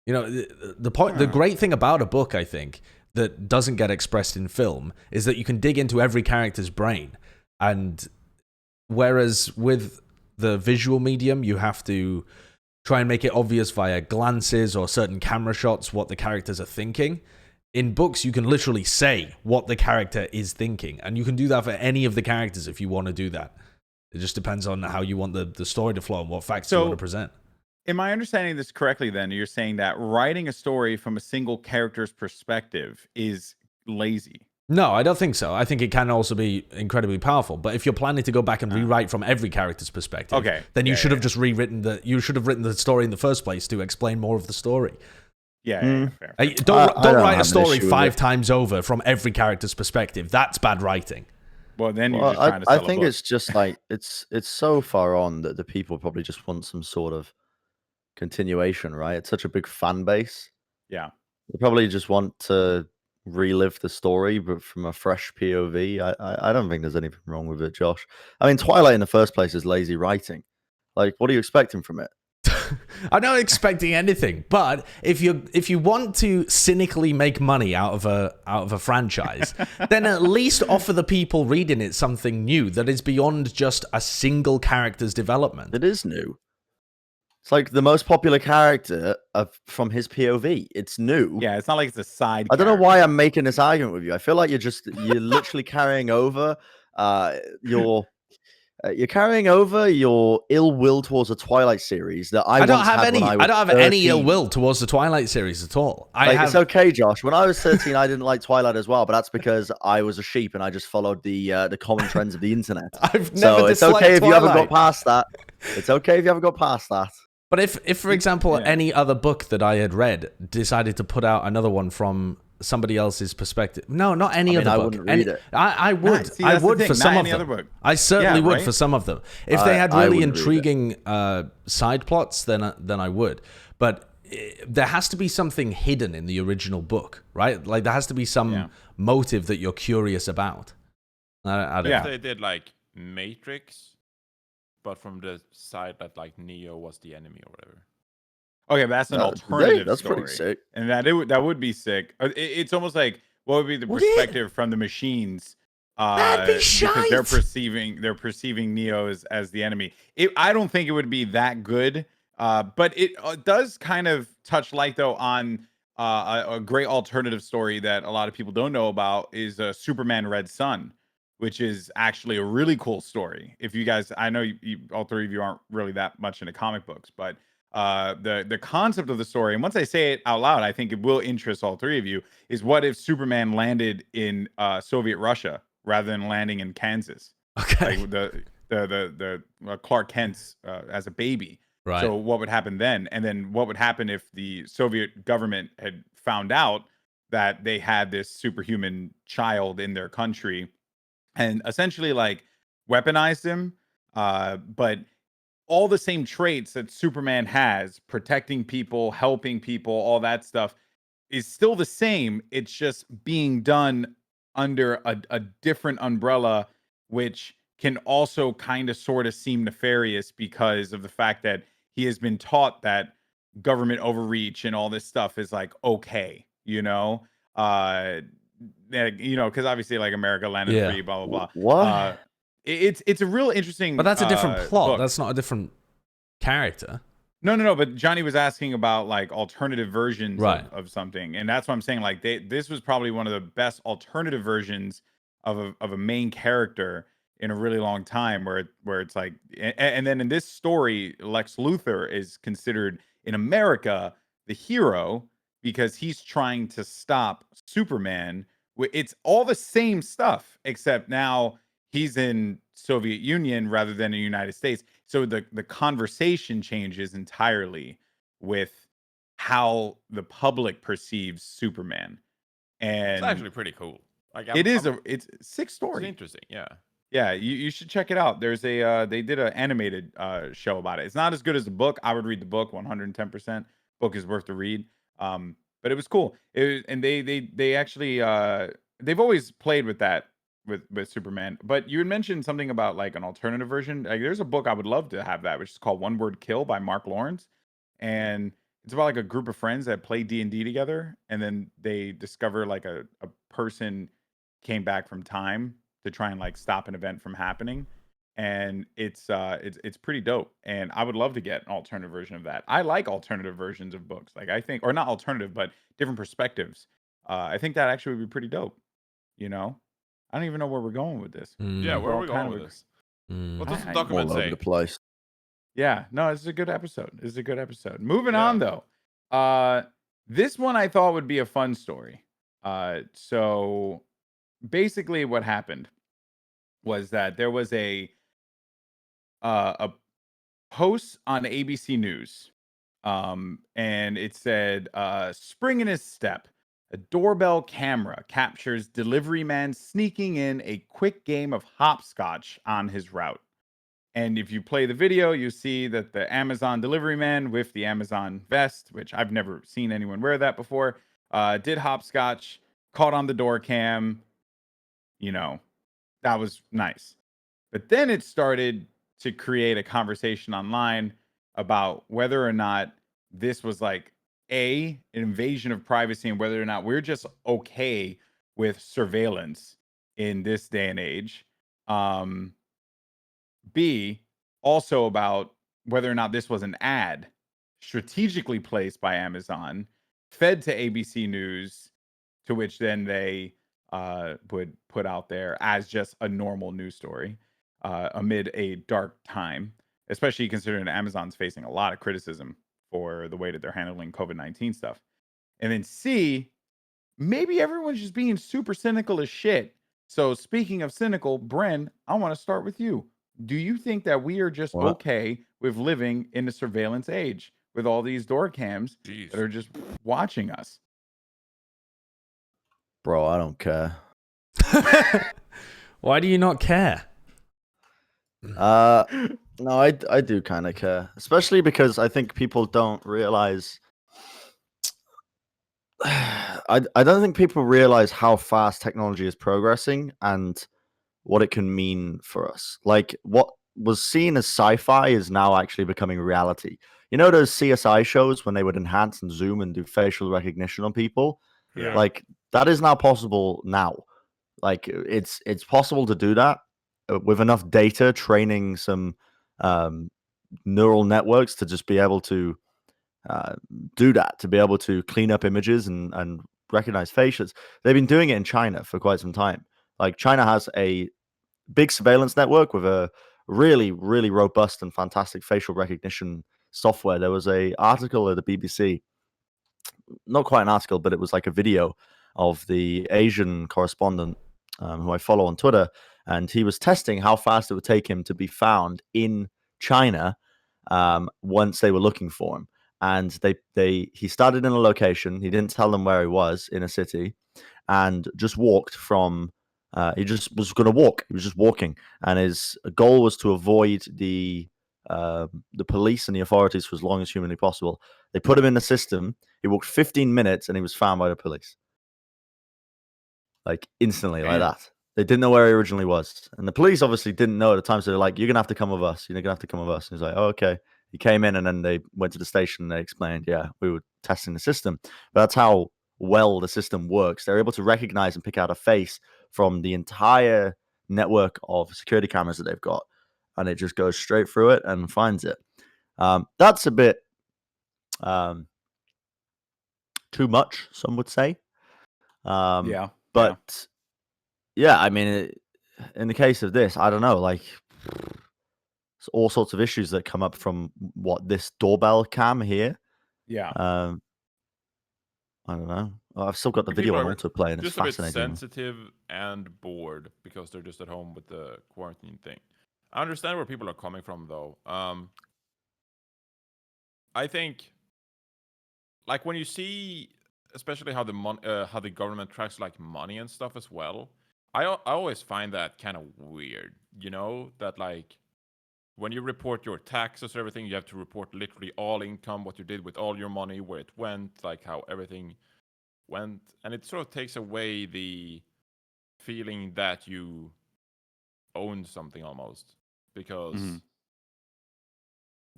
The point, the great thing about a book, I think, that doesn't get expressed in film is that you can dig into every character's brain, and whereas with the visual medium, you have to try and make it obvious via glances or certain camera shots what the characters are thinking. In books, you can literally say what the character is thinking, and you can do that for any of the characters if you want to do that. It just depends on how you want the story to flow and what facts you want to present. Am I understanding this correctly then? You're saying that writing a story from a single character's perspective is lazy? No, I don't think so. I think it can also be incredibly powerful. But if you're planning to go back and rewrite from every character's perspective, then you should have just rewritten you should have written the story in the first place to explain more of the story. Yeah, fair. Don't write a story 5 times over from every character's perspective. That's bad writing. Well, then you're just trying to sell I think a book. it's just like it's so far on that the people probably just want some sort of continuation, right? It's such a big fan base. Yeah. They probably just want to relive the story, but from a fresh POV. I don't think there's anything wrong with it, Josh. I mean, Twilight in the first place is lazy writing. Like, what are you expecting from it? I'm not expecting anything, but if you want to cynically make money out of a franchise, then at least offer the people reading it something new that is beyond just a single character's development. It is new. It's like the most popular character from his POV. It's new. Yeah, it's not like it's a side. I don't know character. why I'm making this argument with you. I feel like you're literally carrying over your you're carrying over your ill will towards a Twilight series that I don't once have had any. when I was I don't have any ill 13. will towards the Twilight series at all. It's okay, Josh. When I was 13, I didn't like Twilight as well, but that's because I was a sheep and I just followed the common trends of the internet. I've never it's disliked okay if you haven't Twilight. got past that. It's okay if you haven't got past that. But if for example, any other book that I had read decided to put out another one from somebody else's perspective, no, not any other book. I wouldn't read it. I would. See, I that's the would thing, for not some of any them. other book. I certainly Yeah, would right? for some of them. If they had I really wouldn't read it. intriguing side plots, then I would. But there has to be something hidden in the original book, right? Like there has to be some motive that you're curious about. I don't know. If they did like Matrix, but from the side that like Neo was the enemy or whatever. Okay, but that's an alternative That's story. pretty sick. And that would be sick. It's almost like what would be the perspective from the machines? That'd be because they're shite. perceiving Neo as the enemy. I don't think it would be that good. But it does kind of touch light though on a great alternative story that a lot of people don't know about is Superman Red Sun, which is actually a really cool story. If you guys, I know you all three of you aren't really that much into comic books, but the concept of the story, and once I say it out loud, I think it will interest all three of you, is what if Superman landed in Soviet Russia rather than landing in Kansas? Okay. Like the Clark Kent's as a baby. Right. So what would happen then? And then what would happen if the Soviet government had found out that they had this superhuman child in their country and essentially like weaponized him? But all the same traits that Superman has, protecting people, helping people, all that stuff is still the same. It's just being done under a different umbrella, which can also kind of sort of seem nefarious because of the fact that he has been taught that government overreach and all this stuff is like okay, because obviously like America landed free, blah blah blah. What? It's a real interesting. But that's a different plot. book. That's not a different character. No. But Johnny was asking about like alternative versions Right. of something, and that's what I'm saying. Like this was probably one of the best alternative versions of a main character in a really long time, where it's like, and then in this story, Lex Luthor is considered in America the hero because he's trying to stop Superman. It's all the same stuff, except now he's in Soviet Union rather than the United States. So the conversation changes entirely with how the public perceives Superman. And It's actually pretty cool. Like it's a sick It's story. interesting, yeah. Yeah, you should check it out. There's they did an animated show about it. It's not as good as the book. I would read the book 110%. Book is worth the read. But it was cool. And they actually they've always played with that with Superman. But you had mentioned something about like an alternative version. Like there's a book I would love to have that, which is called One Word Kill by Mark Lawrence. And it's about like a group of friends that play D&D together, and then they discover like a person came back from time to try and like stop an event from happening. And it's pretty dope. And I would love to get an alternative version of that. I like alternative versions of books. Like I think, or not alternative, but different perspectives. I think that actually would be pretty dope. I don't even know where we're going with this. Yeah, where We're are all we kind going of with this? What I- does the I- document All over say? the place. Yeah, no, it's a good episode. It's a good episode. Moving Yeah. on though. This one I thought would be a fun story. So basically what happened was that there was a post on ABC News. And it said, spring in his step. A doorbell camera captures delivery man sneaking in a quick game of hopscotch on his route. And if you play the video, you see that the Amazon delivery man with the Amazon vest, which I've never seen anyone wear that before, did hopscotch, caught on the door cam. That was nice. But then it started to create a conversation online about whether or not this was like an invasion of privacy and whether or not we're just okay with surveillance in this day and age. B, also about whether or not this was an ad strategically placed by Amazon, fed to ABC News, to which then they would put out there as just a normal news story amid a dark time, especially considering Amazon's facing a lot of criticism for the way that they're handling COVID-19 stuff. And then C, maybe everyone's just being super cynical as shit. So speaking of cynical, Bren, I want to start with you. Do you think that we are just What? okay with living in the surveillance age with all these door cams that are just watching us? Bro, I don't care. Why do you not care? No, I do kind of care, especially because I think people don't realize. I don't think people realize how fast technology is progressing and what it can mean for us. Like what was seen as sci-fi is now actually becoming reality. You know those CSI shows when they would enhance and zoom and do facial recognition on people? Yeah. Like that is now possible now. Like it's possible to do that with enough data, training some neural networks to just be able to do that, to be able to clean up images and recognize faces. They've been doing it in China for quite some time. Like China has a big surveillance network with a really, really robust and fantastic facial recognition software. There was a article at the BBC, not quite an article, but it was like a video of the Asian correspondent who I follow on Twitter, and he was testing how fast it would take him to be found in China once they were looking for him. And he started in a location. He didn't tell them where he was in a city, and just walked from. He just was going to walk. He was just walking, and his goal was to avoid the police and the authorities for as long as humanly possible. They put him in the system. He walked 15 minutes, and he was found by the police. Like instantly, like that. They didn't know where he originally was, and the police obviously didn't know at the time. So they're like, "You're gonna have to come with us. You're gonna have to come with us." And he's like, "Oh, okay." He came in, and then they went to the station. And they explained, "Yeah, we were testing the system." But that's how well the system works. They're able to recognize and pick out a face from the entire network of security cameras that they've got, and it just goes straight through it and finds it. That's a bit too much, some would say. Yeah. But yeah, I mean, in the case of this, I don't know, like it's all sorts of issues that come up from this doorbell cam here. Yeah. I don't know. I've still got the People video on are autoplay, and it's just a bit fascinating. sensitive and bored because they're just at home with the quarantine thing. I understand where people are coming from, though. I think, like when you see, especially how the government tracks like money and stuff as well. I always find that kind of weird. You know that like when you report your taxes or everything, you have to report literally all income, what you did with all your money, where it went, like how everything went, and it sort of takes away the feeling that you own something almost, because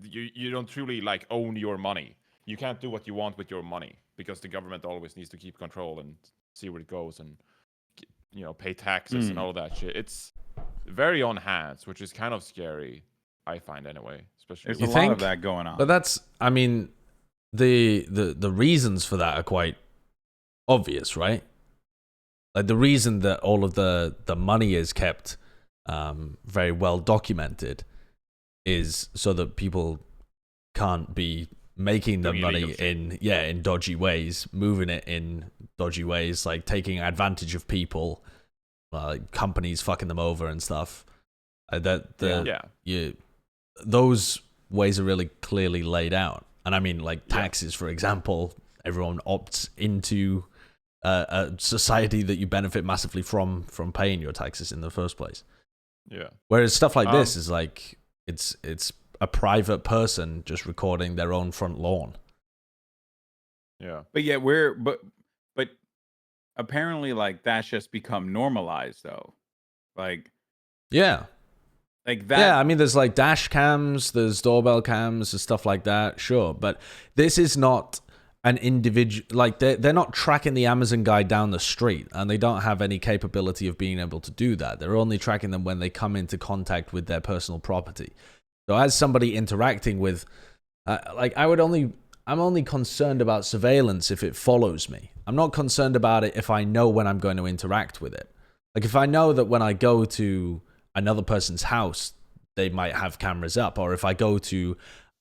you don't truly like own your money. You can't do what you want with your money because the government always needs to keep control and see where it goes and pay taxes and all of that shit. It's very on hands, which is kind of scary, I find anyway. Especially There's a lot of that going on. But that's, I mean, the reasons for that are quite obvious, right? Like the reason that all of the money is kept very well documented is so that people can't be making the money in dodgy ways, moving it in dodgy ways, like taking advantage of people, like companies fucking them over and stuff. Those ways are really clearly laid out. And I mean, like taxes, for example, everyone opts into a society that you benefit massively from paying your taxes in the first place. Yeah. Whereas stuff like this is like it's a private person just recording their own front lawn. Yeah. But yet but apparently like that's just become normalized though. Like yeah. Like that. Yeah, I mean there's like dash cams, there's doorbell cams and stuff like that, sure. But this is not an individual, like they're not tracking the Amazon guy down the street, and they don't have any capability of being able to do that. They're only tracking them when they come into contact with their personal property. So as somebody interacting with I'm only concerned about surveillance if it follows me. I'm not concerned about it if I know when I'm going to interact with it. Like if I know that when I go to another person's house, they might have cameras up, or if I go to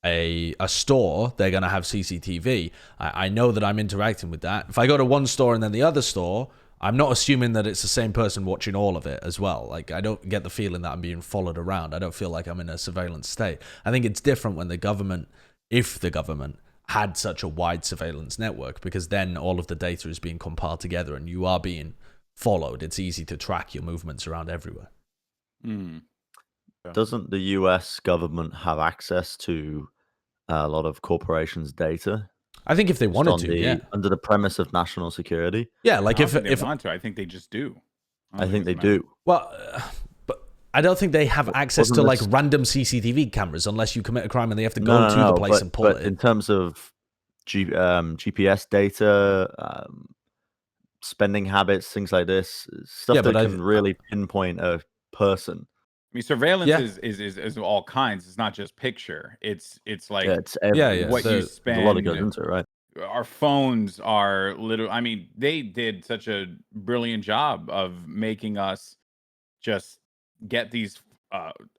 a store, they're going to have CCTV. I know that I'm interacting with that. If I go to one store and then the other store, I'm not assuming that it's the same person watching all of it as well. Like, I don't get the feeling that I'm being followed around. I don't feel like I'm in a surveillance state. I think it's different when the government, if the government had such a wide surveillance network, because then all of the data is being compiled together and you are being followed. It's easy to track your movements around everywhere. Doesn't the US government have access to a lot of corporations' data? I think if they wanted to, yeah. Under the premise of national security. Yeah, like if they want to, I think they just do. I think they do. Well, but I don't think they have access to like random CCTV cameras unless you commit a crime and they have to go to the place and pull it. In terms of GPS data, spending habits, things like this, stuff that can really pinpoint a person. I mean, surveillance is all kinds. It's not just picture. It's like it's what you spend. A lot of goes into it, right? Our phones are literally. I mean, they did such a brilliant job of making us just get these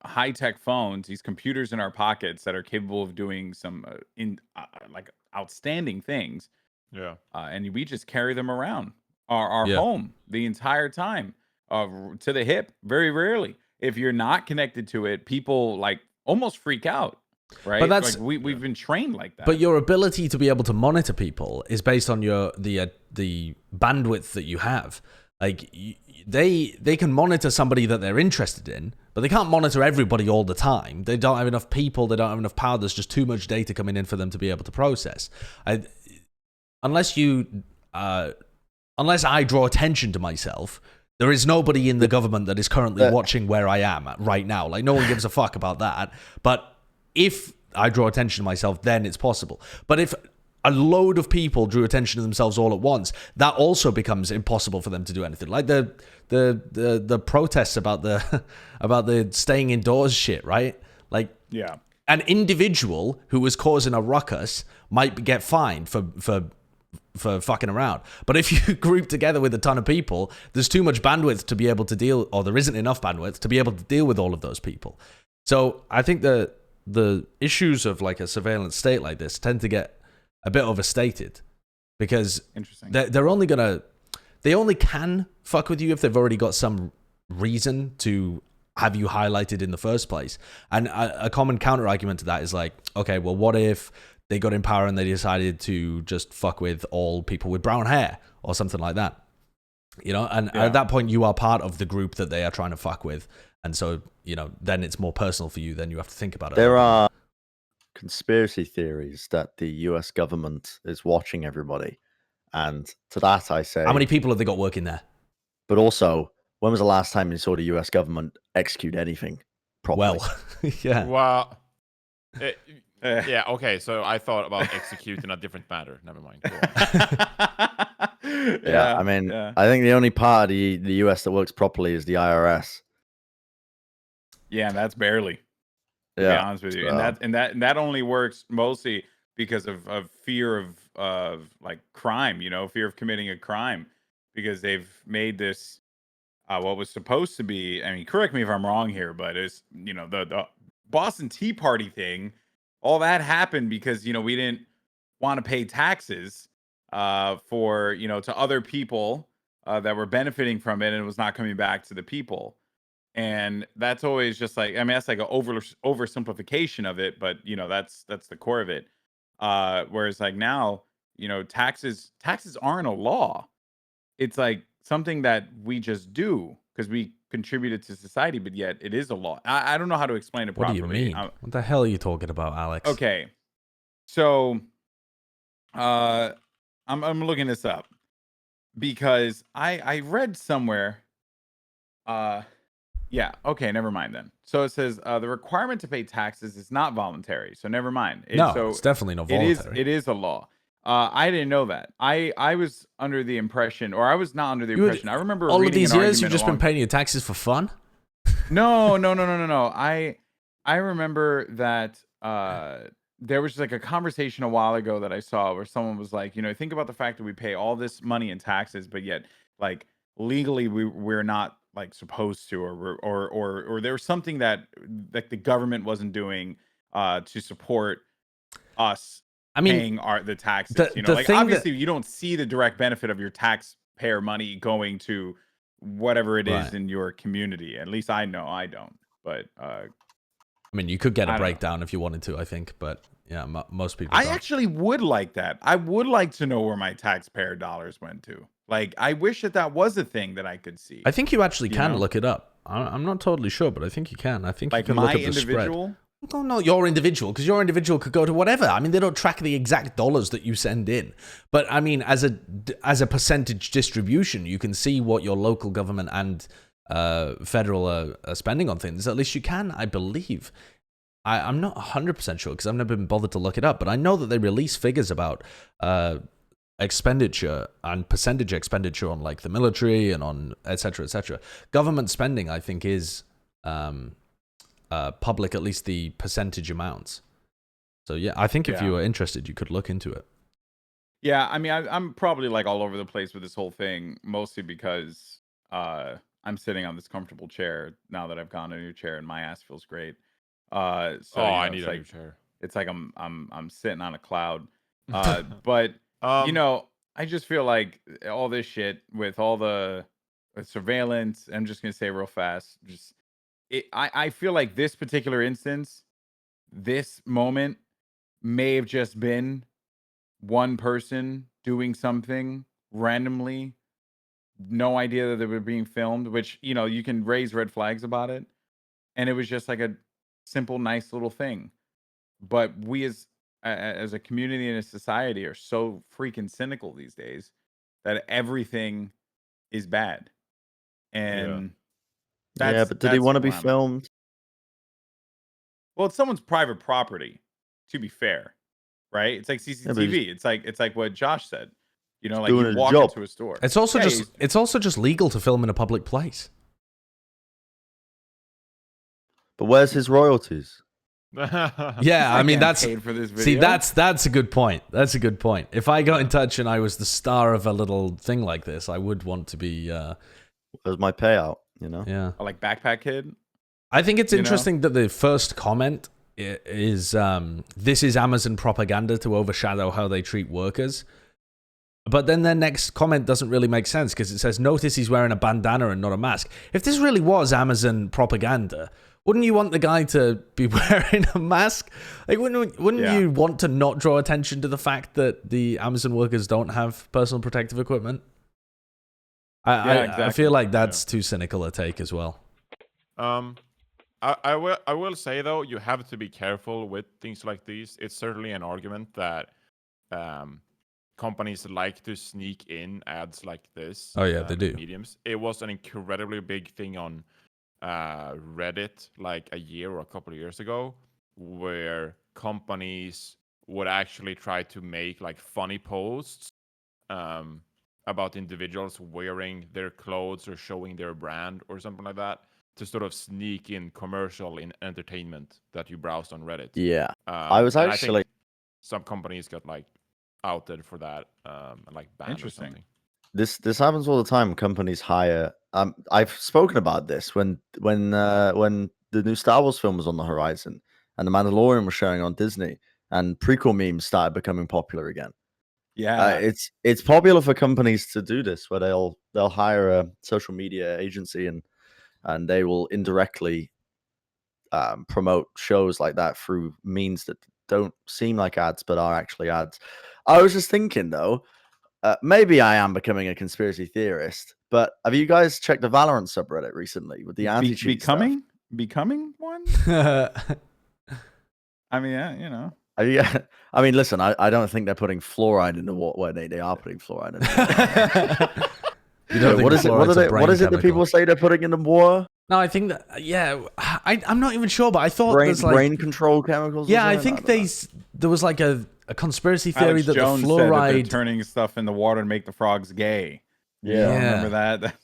high-tech phones, these computers in our pockets that are capable of doing some like outstanding things. Yeah, and we just carry them around our home the entire time, to the hip. Very rarely. If you're not connected to it, people like almost freak out, right? But that's like we've been trained like that. But your ability to be able to monitor people is based on the bandwidth that you have. Like they can monitor somebody that they're interested in, but they can't monitor everybody all the time. They don't have enough people. They don't have enough power. There's just too much data coming in for them to be able to process. Unless I draw attention to myself, there is nobody in the government that is currently watching where I am right now. Like, no one gives a fuck about that. But if I draw attention to myself, then it's possible. But if a load of people drew attention to themselves all at once, that also becomes impossible for them to do anything. Like the protests about the staying indoors shit, right? Like, yeah, an individual who was causing a ruckus might get fined for fucking around. But if you group together with a ton of people, there's too much bandwidth to be able to deal, or there isn't enough bandwidth to be able to deal with all of those people. So I think the issues of like a surveillance state like this tend to get a bit overstated, because they only can fuck with you if they've already got some reason to have you highlighted in the first place. And a common counter argument to that is like, okay, well, what if they got in power and they decided to just fuck with all people with brown hair or something like that? You know, and at that point you are part of the group that they are trying to fuck with. And so, you know, then it's more personal for you. Then you have to think about it. There are conspiracy theories that the US government is watching everybody. And to that I say, how many people have they got working there? But also, when was the last time you saw the US government execute anything properly? Well, yeah. Well, yeah, okay, so I thought about executing a different matter. Never mind. Go on. I mean, I think the only part of the US that works properly is the IRS. Yeah, and that's barely. To be honest with you. And that only works mostly because of fear of like crime, you know, fear of committing a crime, because they've made this what was supposed to be, I mean, correct me if I'm wrong here, but it's, you know, the Boston Tea Party thing, all that happened because, you know, we didn't want to pay taxes for, you know, to other people that were benefiting from it, and it was not coming back to the people. And that's always just like, I mean, that's like an oversimplification of it, but you know, that's the core of it. Whereas like now, you know, taxes aren't a law. It's like something that we just do because we contributed to society, but yet it is a law. I don't know how to explain it properly. What do you mean? What the hell are you talking about, Alex? Okay. So I'm looking this up because I read somewhere yeah, okay, never mind then. So it says the requirement to pay taxes is not voluntary. So never mind. It's definitely not voluntary. It is a law. I didn't know that. I was under the impression, or I was not under the impression. I remember all reading of these an years you've argument just been paying your taxes for fun? No. I remember that there was like a conversation a while ago that I saw where someone was like, think about the fact that we pay all this money in taxes, but yet like legally we're not like supposed to, or there was something that like the government wasn't doing to support us I mean, paying the taxes. the Like thing obviously you don't see the direct benefit of your taxpayer money going to whatever it is Right. in your community. At least I know I don't. But I mean, you could get I a don't know. breakdown if you wanted to, I think, but yeah, most people I don't. actually would like that. I would like to know where my taxpayer dollars went to. Like, I wish that was a thing that I could see. I think you actually can know? look it up. I'm not totally sure, but I think you can. I think Like you can my look at the individual. spread. Well, not your individual, because your individual could go to whatever. I mean, they don't track the exact dollars that you send in, but I mean, as a percentage distribution, you can see what your local government and federal are spending on things. At least you can, I believe. I'm not 100% sure because I've never been bothered to look it up, but I know that they release figures about expenditure and percentage expenditure on like the military and on et cetera, et cetera. Government spending, I think, is public, at least the percentage amounts. So yeah, I think if you were interested, you could look into it. Yeah, I mean, I'm probably like all over the place with this whole thing, mostly because I'm sitting on this comfortable chair now that I've gotten a new chair, and my ass feels great. So I need it's a like new chair. it's like I'm sitting on a cloud. But I just feel like all this shit with all the surveillance. I'm just gonna say real fast, I feel like this particular instance, this moment, may have just been one person doing something randomly, no idea that they were being filmed, which you can raise red flags about it, and it was just like a simple, nice little thing. But we as a community and a society are so freaking cynical these days that everything is bad, and Yeah, but did he want to be where I'm at. filmed? Well, it's someone's private property, to be fair, right? It's like Yeah, but CCTV. It's like what Josh said. Like doing you his walk job. into a store. It's also Yeah, it's also just legal to film in a public place. But where's his royalties? Yeah, I mean, getting that's paid for this video. see, that's a good point. That's a good point. If I got in touch and I was the star of a little thing like this, I would want to be. Where's my payout? Yeah. Like Backpack Kid. I think it's interesting that the first comment is this is Amazon propaganda to overshadow how they treat workers. But then their next comment doesn't really make sense because it says, notice he's wearing a bandana and not a mask. If this really was Amazon propaganda, wouldn't you want the guy to be wearing a mask? Like, wouldn't you want to not draw attention to the fact that the Amazon workers don't have personal protective equipment? I feel like that's too cynical a take as well. I will say though, you have to be careful with things like these. It's certainly an argument that companies like to sneak in ads like this. Oh yeah, they do. Mediums. It was an incredibly big thing on Reddit like a year or a couple of years ago, where companies would actually try to make like funny posts about individuals wearing their clothes or showing their brand or something like that to sort of sneak in commercial in entertainment that you browsed on Reddit. Yeah, I was actually. I think some companies got like outed for that, and like banned or something. This happens all the time. Companies hire. I've spoken about this when the new Star Wars film was on the horizon and the Mandalorian was showing on Disney, and prequel memes started becoming popular again. Yeah, it's popular for companies to do this, where they'll hire a social media agency and they will indirectly promote shows like that through means that don't seem like ads but are actually ads. I was just thinking though, maybe I am becoming a conspiracy theorist, but have you guys checked the Valorant subreddit recently with the anti-cheat becoming one? I mean, yeah, I mean, listen, I don't think they're putting fluoride in the water. Well, they are putting fluoride in the water. You don't think what is it that people say they're putting in the water? No, I think that, I'm not even sure, but I thought there's like brain control chemicals. Yeah, I think there was like a conspiracy theory Alex that Jones the said that they're fluoride turning stuff in the water to make the frogs gay. Yeah. Remember that?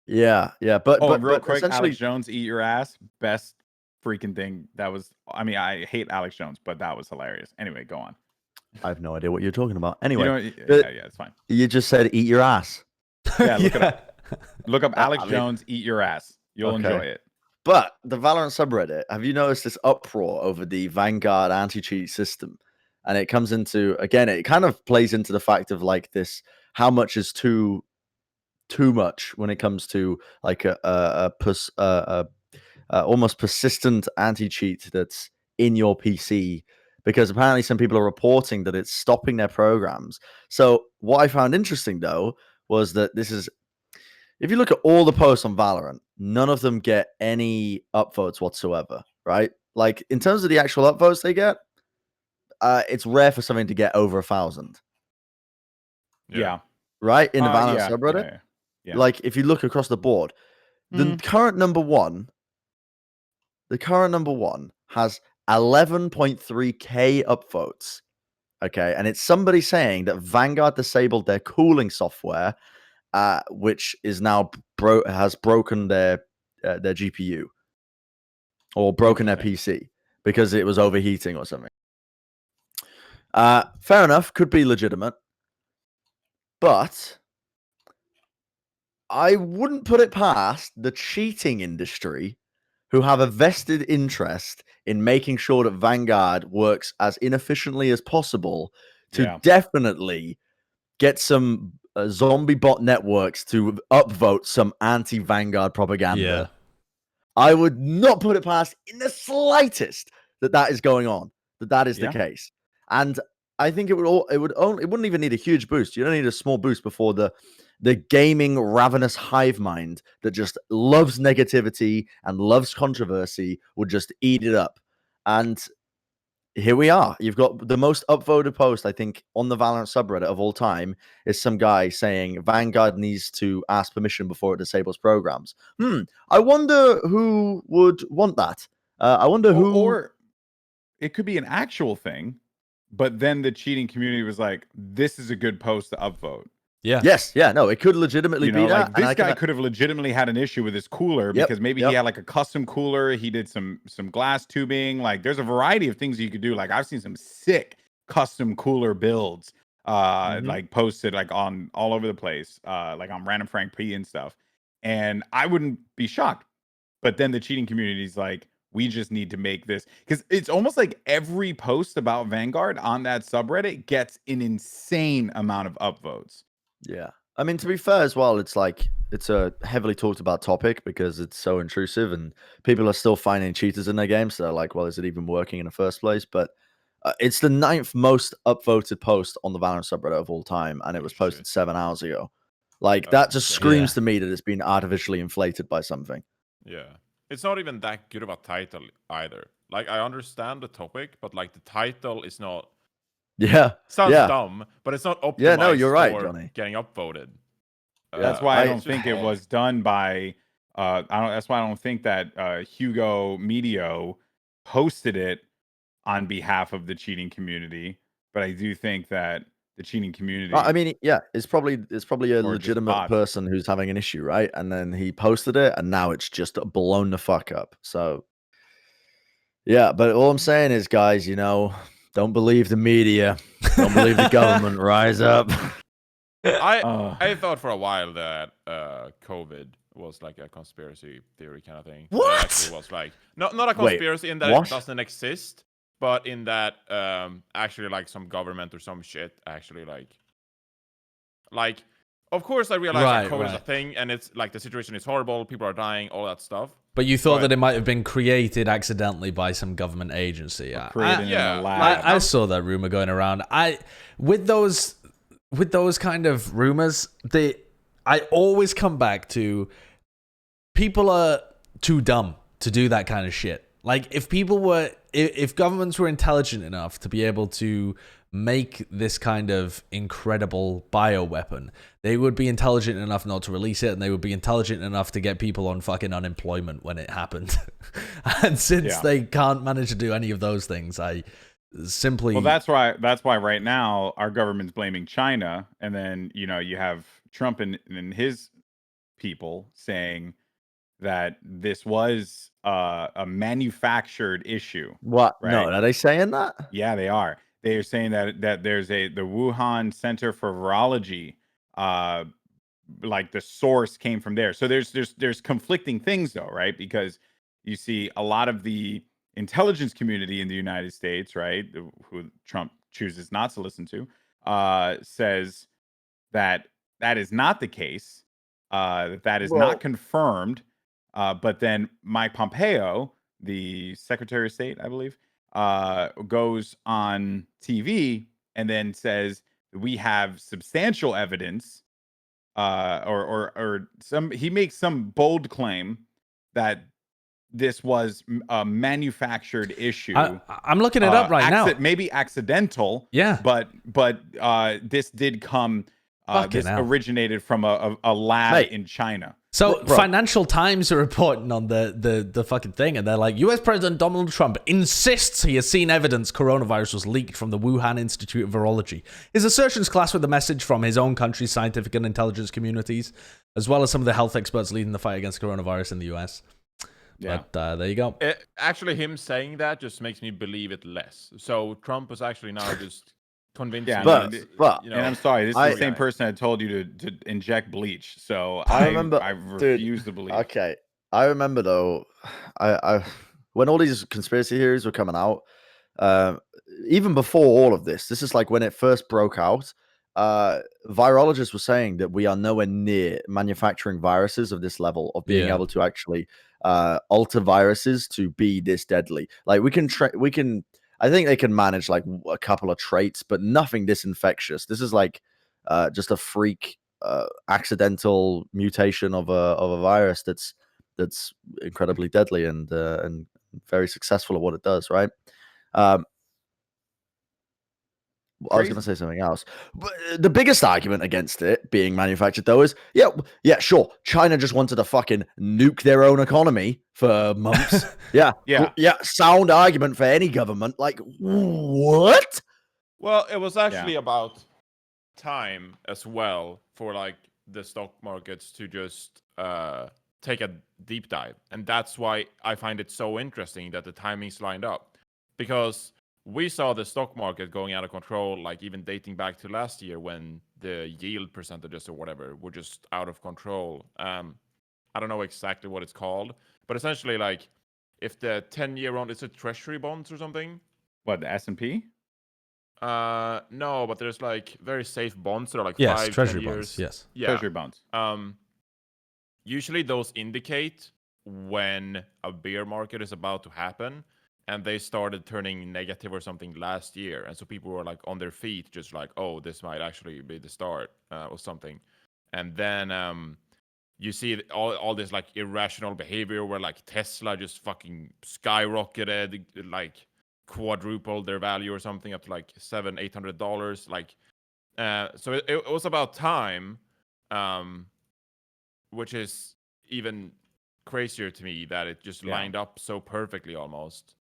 Yeah, but real quick, essentially, Alex Jones, eat your ass. Best freaking thing that was. I mean, I hate Alex Jones, but that was hilarious. Anyway, go on. I have no idea what you're talking about. You Anyway, know, but yeah, it's fine. you just said eat your ass. Yeah, look it up. Look up Alex I mean- Jones, eat your ass. You'll Okay. enjoy it. But the Valorant subreddit, have you noticed this uproar over the Vanguard anti-cheat system? And it comes into, again, it kind of plays into the fact of like this, how much is too much when it comes to like a almost persistent anti-cheat that's in your PC, because apparently some people are reporting that it's stopping their programs. So what I found interesting though was that this is, if you look at all the posts on Valorant, none of them get any upvotes whatsoever, right? Like in terms of the actual upvotes they get, it's rare for something to get over 1,000, Yeah. right? In the Valorant yeah, subreddit. yeah. Like if you look across the board, the current number one has 11.3k upvotes. Okay, and it's somebody saying that Vanguard disabled their cooling software, which is now has broken their GPU or broken their PC because it was overheating or something. Fair enough, could be legitimate, but I wouldn't put it past the cheating industry, who have a vested interest in making sure that Vanguard works as inefficiently as possible to definitely get some zombie bot networks to upvote some anti-Vanguard propaganda. Yeah. I would not put it past in the slightest that is going on, that is the case. And I think it wouldn't even need a huge boost. You don't need a small boost before the gaming ravenous hive mind that just loves negativity and loves controversy would just eat it up. And here we are. You've got the most upvoted post, I think, on the Valorant subreddit of all time is some guy saying Vanguard needs to ask permission before it disables programs. I wonder who would want that. I wonder who... Or it could be an actual thing, but then the cheating community was like, this is a good post to upvote. Yeah. Yes. Yeah. No, it could legitimately be that. Like this guy could have legitimately had an issue with his cooler because maybe he had like a custom cooler. He did some glass tubing. Like there's a variety of things you could do. Like I've seen some sick custom cooler builds, like posted like on all over the place, like on Random Frank P and stuff. And I wouldn't be shocked. But then the cheating community is like, we just need to make this, because it's almost like every post about Vanguard on that subreddit gets an insane amount of upvotes. Yeah. I mean, to be fair as well, it's like, it's a heavily talked about topic because it's so intrusive and people are still finding cheaters in their games. So they're like, well, is it even working in the first place? But it's the 9th most upvoted post on the Valorant subreddit of all time. And it was posted 7 hours ago. Like that just screams to me that it's been artificially inflated by something. Yeah. It's not even that good of a title either. Like I understand the topic, but like the title is not... Sounds dumb, but it's not optimized. Yeah, no, you're right, for Johnny. Getting upvoted. That's why I don't think it was done by. That's why I don't think that Hugo Medio posted it on behalf of the cheating community. But I do think that the cheating community. I mean, yeah, it's probably a legitimate person who's having an issue, right? And then he posted it, and now it's just blown the fuck up. So, yeah, but all I'm saying is, guys, don't believe the media. Don't believe the government. Rise up. I thought for a while that COVID was like a conspiracy theory kind of thing. What? It actually was like not a conspiracy in that it doesn't exist, but in that actually like some government or some shit actually like of course I realize that COVID is a thing and it's like the situation is horrible, people are dying, all that stuff. But you thought that it might have been created accidentally by some government agency. Created in a lab. I saw that rumor going around. With those kind of rumors, I always come back to people are too dumb to do that kind of shit. Like if governments were intelligent enough to be able to make this kind of incredible bioweapon, they would be intelligent enough not to release it, and they would be intelligent enough to get people on fucking unemployment when it happened. And since they can't manage to do any of those things, I simply... Well, that's why right now our government's blaming China, and then you have Trump and his people saying that this was a manufactured issue. What? Right? No, are they saying that? Yeah, they are. They are saying that there's the Wuhan Center for Virology, like the source came from there. So there's conflicting things though, right? Because you see a lot of the intelligence community in the United States, right, who Trump chooses not to listen to, says that that is not the case, that is not Well, confirmed. But then Mike Pompeo, the Secretary of State, I believe, goes on TV and then says we have substantial evidence, or some. He makes some bold claim that this was a manufactured issue. I'm looking it up right now. Maybe accidental. Yeah. But this did come. This hell. originated from a lab in China. So Financial Times are reporting on the fucking thing, and they're like, U.S. President Donald Trump insists he has seen evidence coronavirus was leaked from the Wuhan Institute of Virology. His assertions clash with the message from his own country's scientific and intelligence communities, as well as some of the health experts leading the fight against coronavirus in the U.S. Yeah. But there you go. Actually, him saying that just makes me believe it less. So Trump was actually now just convincing me. but you know, and I'm sorry, this is the same person that told you to inject bleach. So I remember. I refuse to believe. Okay, I remember though. I when all these conspiracy theories were coming out, even before all of this is like when it first broke out. Virologists were saying that we are nowhere near manufacturing viruses of this level of being able to actually alter viruses to be this deadly. Like we can. I think they can manage like a couple of traits, but nothing this infectious. This is like just a freak accidental mutation of a virus that's incredibly deadly and very successful at what it does, right? I was going to say something else. But the biggest argument against it being manufactured, though, is yeah, sure. China just wanted to fucking nuke their own economy for months. yeah. Sound argument for any government. Like, what? Well, it was actually about time as well for like the stock markets to just take a deep dive, and that's why I find it so interesting that the timings lined up, because we saw the stock market going out of control, like even dating back to last year when the yield percentages or whatever were just out of control. I don't know exactly what it's called, but essentially, like if the 10-year bond, is it treasury bonds or something? What, the S&P? No, but there's like very safe bonds that are like 5, treasury 10 years. bonds. Yes, treasury bonds. Usually those indicate when a bear market is about to happen. And they started turning negative or something last year. And so people were like on their feet, just like, oh, this might actually be the start or something. And then you see all this like irrational behavior where like Tesla just fucking skyrocketed, like quadrupled their value or something up to like $700-800. Like, so it was about time, which is even crazier to me that it just lined up so perfectly almost.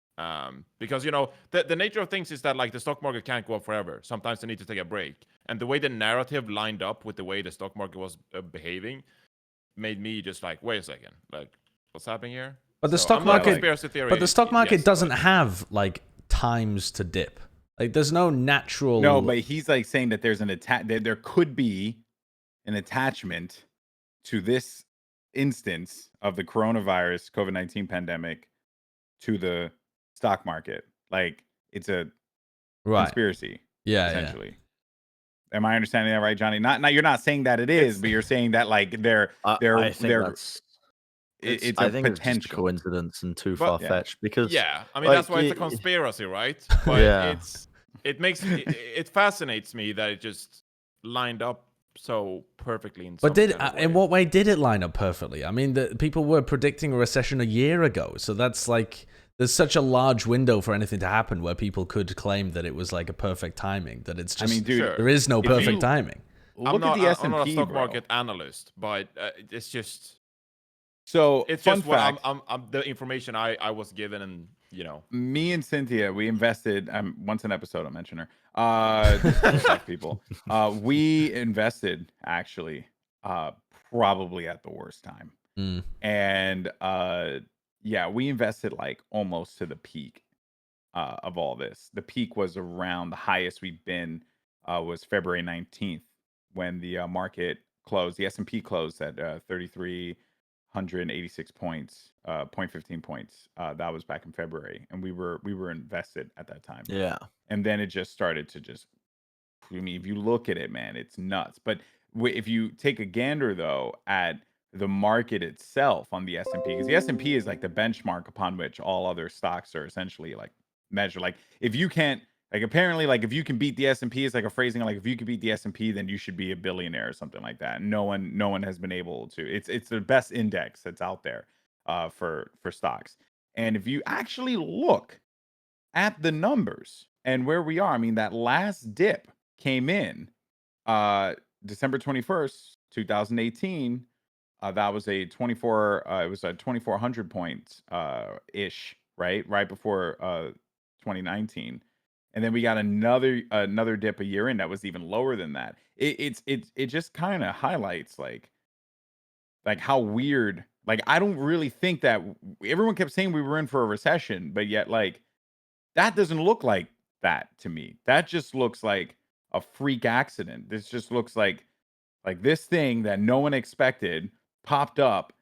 Because, you know, the nature of things is that, like, the stock market can't go up forever. Sometimes they need to take a break. And the way the narrative lined up with the way the stock market was behaving made me just like, wait a second. Like, what's happening here? But the stock market doesn't have, like, times to dip. Like, there's no natural... No, but he's, like, saying that there's an there could be an attachment to this instance of the coronavirus, COVID-19 pandemic, to the stock market. Like, it's a conspiracy, essentially. Am I understanding that right, Johnny? Not you're not saying that it is, but you're saying that like I think it's a potential. It's just a coincidence and too far fetched because I mean, like, that's why it's a conspiracy, right? But it fascinates me that it just lined up so perfectly. In what way did it line up perfectly? I mean, people were predicting a recession a year ago, so that's like there's such a large window for anything to happen where people could claim that it was like a perfect timing. That it's just, there is no perfect timing. Look at the S&P, I'm not a stock market analyst, but it's just it's just what I'm the information I was given, and you know, me and Cynthia, we invested once an episode. I'll mention her. People, we invested actually probably at the worst time. Mm. And yeah, we invested like almost to the peak of all this. The peak was around the highest we've been was February 19th when the market closed. The S&P closed at 3,386 points, 0.15 points. That was back in February, and we were invested at that time. Yeah. And then it just started to just. I mean, if you look at it, man, it's nuts. But if you take a gander though at the market itself on the S&P, because the S&P is like the benchmark upon which all other stocks are essentially like measured. Like if you can't, like apparently, like if you can beat the S&P, it's like a phrasing like if you can beat the S&P, then you should be a billionaire or something like that. No one has been able to. It's the best index that's out there for stocks. And if you actually look at the numbers and where we are, I mean that last dip came in December 21st, 2018. That was a 24 it was a 2400 points ish, right before 2019. And then we got another dip a year in that was even lower than that. It just kind of highlights like how weird, like I don't really think that everyone kept saying we were in for a recession, but yet like that doesn't look like that to me. That just looks like a freak accident. This just looks like this thing that no one expected popped up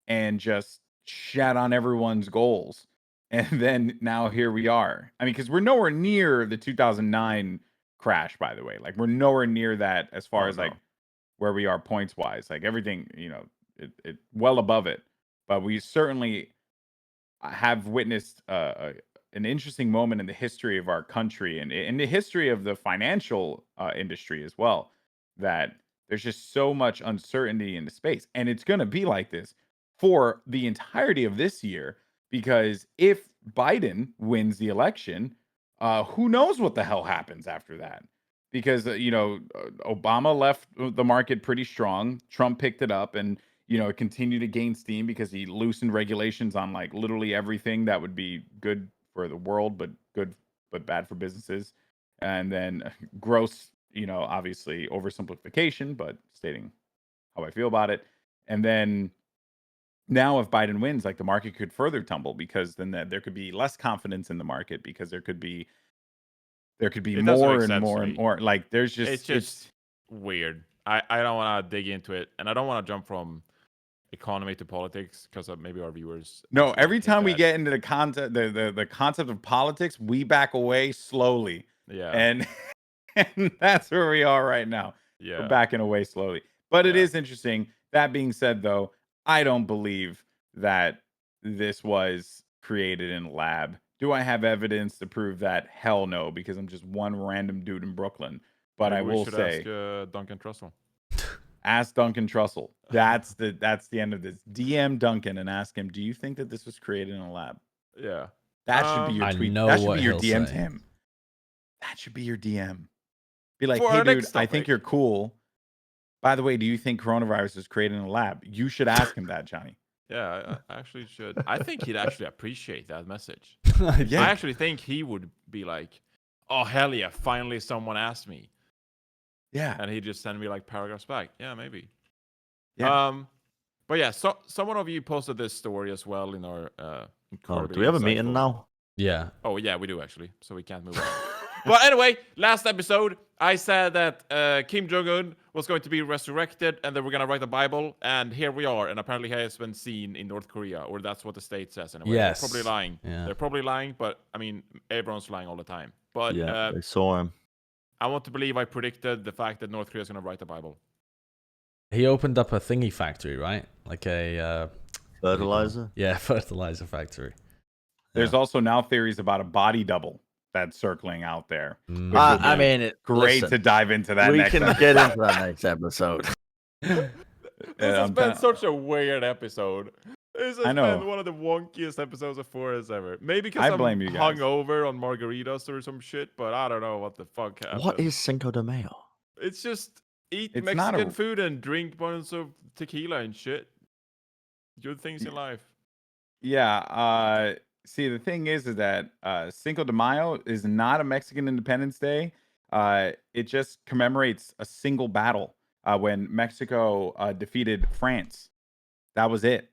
and just shat on everyone's goals. And then now here we are. I mean, because we're nowhere near the 2009 crash, by the way. Like we're nowhere near that as far as like where we are points wise. Like everything, it well above it. But we certainly have witnessed an interesting moment in the history of our country and in the history of the financial industry as well, that there's just so much uncertainty in the space. And it's going to be like this for the entirety of this year, because if Biden wins the election, who knows what the hell happens after that? Because, Obama left the market pretty strong. Trump picked it up and, it continued to gain steam because he loosened regulations on like literally everything that would be good for the world, but bad for businesses. And then gross, obviously oversimplification, but stating how I feel about it. And then now if Biden wins, like the market could further tumble because then there could be less confidence in the market because there could be It doesn't more make and sense more to and me. more. Like there's just It's just weird. I don't want to dig into it, and I don't want to jump from economy to politics because maybe our viewers. no. might Every take time we that. get into the concept, the concept of politics, we back away slowly, Yeah, and and that's where we are right now. We're yeah. backing away slowly. But it Yeah. is interesting. That being said, though, I don't believe that this was created in a lab. Do I have evidence to prove that? Hell no, because I'm just one random dude in Brooklyn. But Maybe I we will should say, ask Duncan Trussell. ask Duncan Trussell. That's the end of this. DM Duncan and ask him, do you think that this was created in a lab? Yeah. That should be your I tweet. know That should what be your he'll DM say. to him. That should be your DM. Be like, For hey, our dude, next I think topic. you're cool. By the way, do you think coronavirus is created in a lab? You should ask him that, Johnny. Yeah, I actually should. I think he'd actually appreciate that message. Yeah. I actually think he would be like, "Oh hell yeah! Finally, someone asked me," Yeah. and he'd just send me like paragraphs back. Yeah, maybe. Yeah. But yeah, so someone of you posted this story as well in our Oh, incredibly do we have a meeting insightful- now? Yeah. Oh yeah, we do actually. So we can't move on. Well, anyway, last episode I said that Kim Jong-un was going to be resurrected and they were gonna write the Bible, and here we are. And apparently he has been seen in North Korea, or that's what the state says anyway. Yes. They're probably lying. Yeah. They're probably lying, but I mean, everyone's lying all the time. But Yeah, they saw him. I want to believe I predicted the fact that North Korea is gonna write the Bible. He opened up a thingy factory, right? Like a Fertilizer? Yeah, fertilizer factory. There's also now theories about a body double that's circling out there. Mm. Which will I be mean, great listen, to dive into that we next can episode. get into that next episode. This has I'm been down. such a weird episode. This has I know. been one of the wonkiest episodes of 4S ever. Maybe because I I'm blame you guys. hungover on margaritas or some shit, but I don't know what the fuck happened. What is Cinco de Mayo? It's just eat It's not Mexican a- food and drink bunches of tequila and shit. Good things in life. Yeah. See, the thing is that Cinco de Mayo is not a Mexican Independence Day. It just commemorates a single battle when Mexico defeated France. That was it.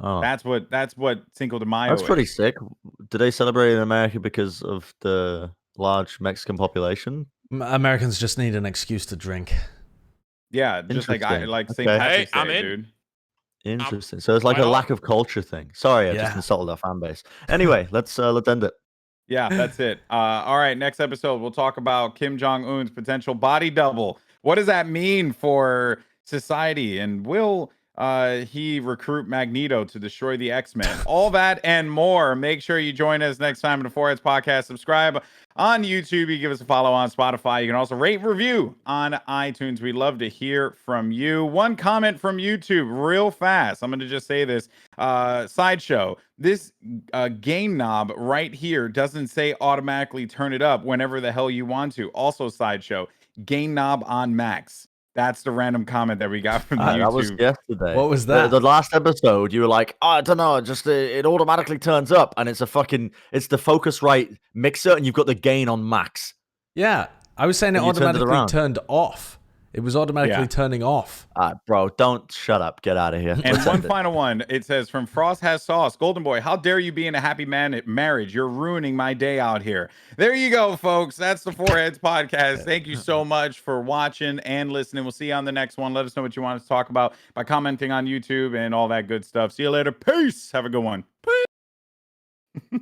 Oh, That's what Cinco de Mayo that's pretty is. sick. Do they celebrate in America because of the large Mexican population? Americans just need an excuse to drink. Yeah, just like Interesting. St. Okay. Patrick's Hey, I'm Day, in. dude. Interesting. So it's like Why a not? lack of culture thing. Sorry, I just Yeah. insulted our fan base. Anyway, let's end it. Yeah, that's it. All right, next episode we'll talk about Kim Jong Un's potential body double. What does that mean for society, and will he recruit Magneto to destroy the X-Men? All that and more. Make sure you join us next time in the Foreheads Podcast. Subscribe on YouTube. You give us a follow on Spotify. You can also rate and review on iTunes. We love to hear from you. One comment from YouTube real fast. I'm going to just say this. Sideshow. This gain knob right here doesn't say automatically turn it up whenever the hell you want to. Also, Sideshow. Gain knob on max. That's the random comment that we got from YouTube. That was yesterday. What was that? The last episode, you were like, oh, I don't know, just it automatically turns up, and it's the Focusrite mixer, and you've got the gain on max. Yeah, I was saying it And you turned it automatically around. turned off. It was automatically turning off. Bro, don't shut up. Get out of here. And Let's one end it. final one. It says, from Frost Has Sauce, Goldenboy, how dare you be in a happy marriage? You're ruining my day out here. There you go, folks. That's the Foreheads Podcast. Thank you so much for watching and listening. We'll see you on the next one. Let us know what you want us to talk about by commenting on YouTube and all that good stuff. See you later. Peace. Have a good one. Peace.